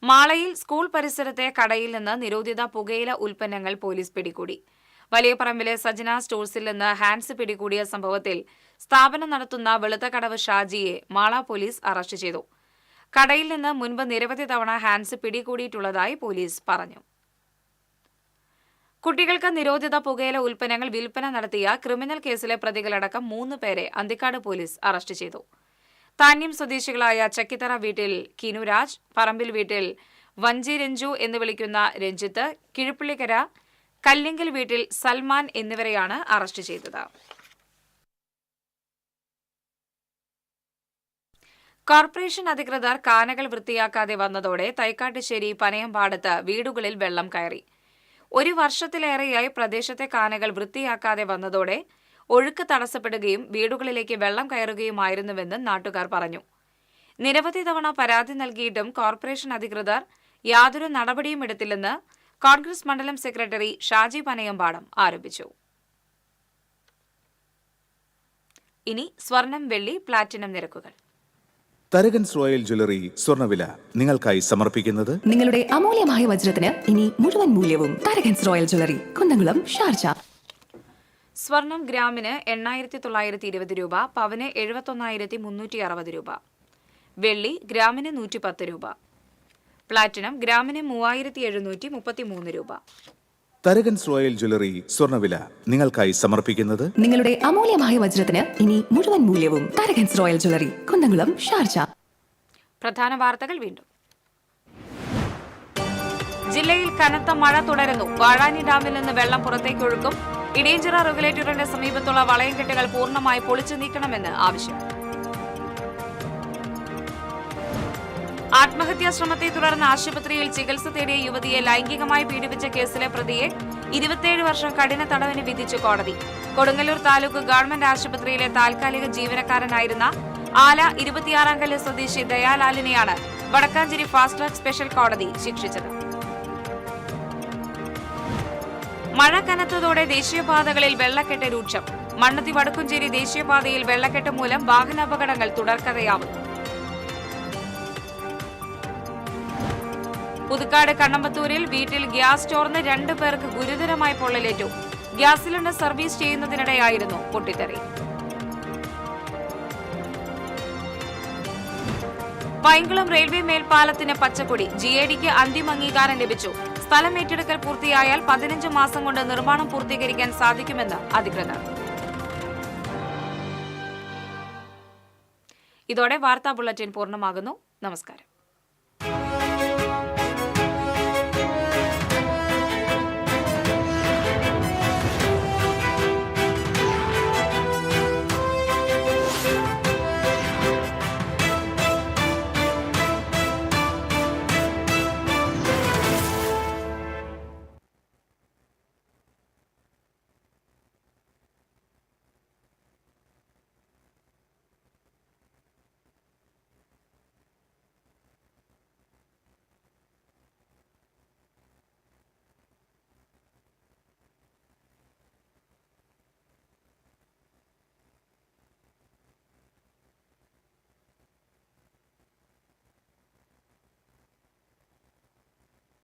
A: മാളയിൽ സ്കൂൾ പരിസരത്തെ കടയിൽ നിന്ന് നിരോധിത പുകയില ഉൽപ്പന്നങ്ങൾ പോലീസ് പിടികൂടി. വലിയപറമ്പിലെ സജന സ്റ്റോഴ്സിൽ നിന്ന് ഹാൻഡ്സ് പിടികൂടിയ സംഭവത്തിൽ സ്ഥാപനം നടത്തുന്ന വെളുത്തക്കടവ് ഷാജിയെ മാള പോലീസ് അറസ്റ്റ് ചെയ്തു. കടയിൽ നിന്ന് മുൻപ് നിരവധി തവണ ഹാൻഡ്സ് പിടികൂടിയിട്ടുള്ളതായി പോലീസ് പറഞ്ഞു. കുട്ടികൾക്ക് നിരോധിത പുകയില ഉൽപ്പന്നങ്ങൾ വിൽപ്പന നടത്തിയ ക്രിമിനൽ കേസിലെ പ്രതികളടക്കം 3 പേരെ അന്തിക്കാട് പോലീസ് അറസ്റ്റ് ചെയ്തു. താന്യം സ്വദേശികളായ ചക്കിത്തറ വീട്ടിൽ കിനുരാജ്, പറമ്പിൽ വീട്ടിൽ വഞ്ചി രഞ്ജു എന്ന് വിളിക്കുന്ന രഞ്ജിത്ത്, കിഴുപ്പള്ളിക്കര കല്ലിങ്കൽ വീട്ടിൽ സൽമാൻ എന്നിവരെയാണ് അറസ്റ്റ് ചെയ്തത്. കോർപ്പറേഷൻ അധികൃതർ കാനകൾ വൃത്തിയാക്കാതെ വന്നതോടെ തൈക്കാട്ടുശ്ശേരി പനയമ്പാടത്ത് വീടുകളിൽ വെള്ളം കയറി. 1 വർഷത്തിലേറെയായി പ്രദേശത്തെ കാനകൾ വൃത്തിയാക്കാതെ വന്നതോടെ ഒഴുക്ക് തടസ്സപ്പെടുകയും വീടുകളിലേക്ക് വെള്ളം കയറുകയുമായിരുന്നുവെന്ന് നാട്ടുകാർ പറഞ്ഞു. നിരവധി തവണ പരാതി നൽകിയിട്ടും കോർപ്പറേഷൻ അധികൃതർ യാതൊരു നടപടിയും എടുത്തില്ലെന്ന് കോൺഗ്രസ് മണ്ഡലം സെക്രട്ടറി ഷാജി പനയമ്പാടം ആരോപിച്ചു. ഇനി സ്വർണം, വെള്ളി, പ്ലാറ്റിനം നിരക്കുകൾ.
T: തരകൻസ് റോയൽ ജ്വല്ലറി സ്വർണ്ണവില നിങ്ങൾക്കായി സമർപ്പിക്കുന്നത്
J: നിങ്ങളുടെ അമൂല്യമായ വജ്രത്തിന് ഇനി മുഴുവൻ മൂല്യവും Tharakans royal jewellery, Kunnamkulam, Sharjah.
A: സ്വർണം ഗ്രാമിന് 8,920 രൂപ, പവന് 71,360 രൂപ. വെള്ളി ഗ്രാമിന് 110 രൂപ. പ്ലാറ്റിനം ഗ്രാമിന് 3,733 രൂപ.
T: തരകൻസ് റോയൽ ജ്വല്ലറി സ്വർണ്ണവില നിങ്ങൾക്കായി സമർപ്പിക്കുന്നത്
J: നിങ്ങളുടെ അമൂല്യമായ വജ്രത്തിന് ഇനി മുഴുവൻ മൂല്യവും Tharakans royal jewellery, Kunnamkulam, Sharjah.
A: പ്രധാന വാർത്തകൾ വീണ്ടും. ജില്ലയിൽ കനത്ത മഴ തുടരുന്നു. വാഴാനി ഡാമിൽ നിന്ന് വെള്ളം പുറത്തേക്കൊഴുക്കും. ഇടിയഞ്ചിറ റെഗുലേറ്ററിന്റെ സമീപത്തുള്ള വളയംകെട്ടുകൾ പൂർണ്ണമായി പൊളിച്ചു നീക്കണമെന്ന് ആവശ്യം. ആത്മഹത്യാ ശ്രമത്തെ തുടർന്ന് ആശുപത്രിയിൽ ചികിത്സ തേടിയ യുവതിയെ ലൈംഗികമായി പീഡിപ്പിച്ച കേസിലെ പ്രതിയെ 27 വർഷം കഠിന തടവിന് വിധിച്ചു കോടതി. കൊടുങ്ങല്ലൂർ താലൂക്ക് ഗവൺമെന്റ് ആശുപത്രിയിലെ താൽക്കാലിക ജീവനക്കാരനായിരുന്ന ആല 26-കല്ല് സ്വദേശി ദയാലാലിനെയാണ് വടക്കാഞ്ചേരി ഫാസ്റ്റ് ട്രാക്ക് സ്പെഷ്യൽ കോടതി ശിക്ഷിച്ചത്. മഴ കനത്തതോടെ ദേശീയപാതകളിൽ വെള്ളക്കെട്ട് രൂക്ഷം. മണ്ണുത്തി വടക്കുംചേരി ദേശീയപാതയിൽ വെള്ളക്കെട്ട് മൂലം വാഹനാപകടങ്ങൾ തുടർക്കഥയാവുന്നു. പുതുക്കാട് കണ്ണമ്പത്തൂരിൽ വീട്ടിൽ ഗ്യാസ് ചോർന്ന് 2 പേർക്ക് ഗുരുതരമായി പൊള്ളലേറ്റു. ഗ്യാസ് സിലിണ്ടർ സർവീസ് ചെയ്യുന്നതിനിടെയായിരുന്നു പൊട്ടിത്തെറി. പൈങ്കുളം റെയിൽവേ മേൽപ്പാലത്തിന് പച്ചക്കൊടി. GADക്ക് അന്തിമ അംഗീകാരം ലഭിച്ചു. സ്ഥലം ഏറ്റെടുക്കൽ പൂർത്തിയായാൽ 15 മാസം കൊണ്ട് നിർമ്മാണം പൂർത്തീകരിക്കാൻ സാധിക്കുമെന്ന് അധികൃതർ. ഇതോടെ വാർത്താ ബുള്ളറ്റിൻ പൂർണ്ണമാകുന്നു. നമസ്കാരം.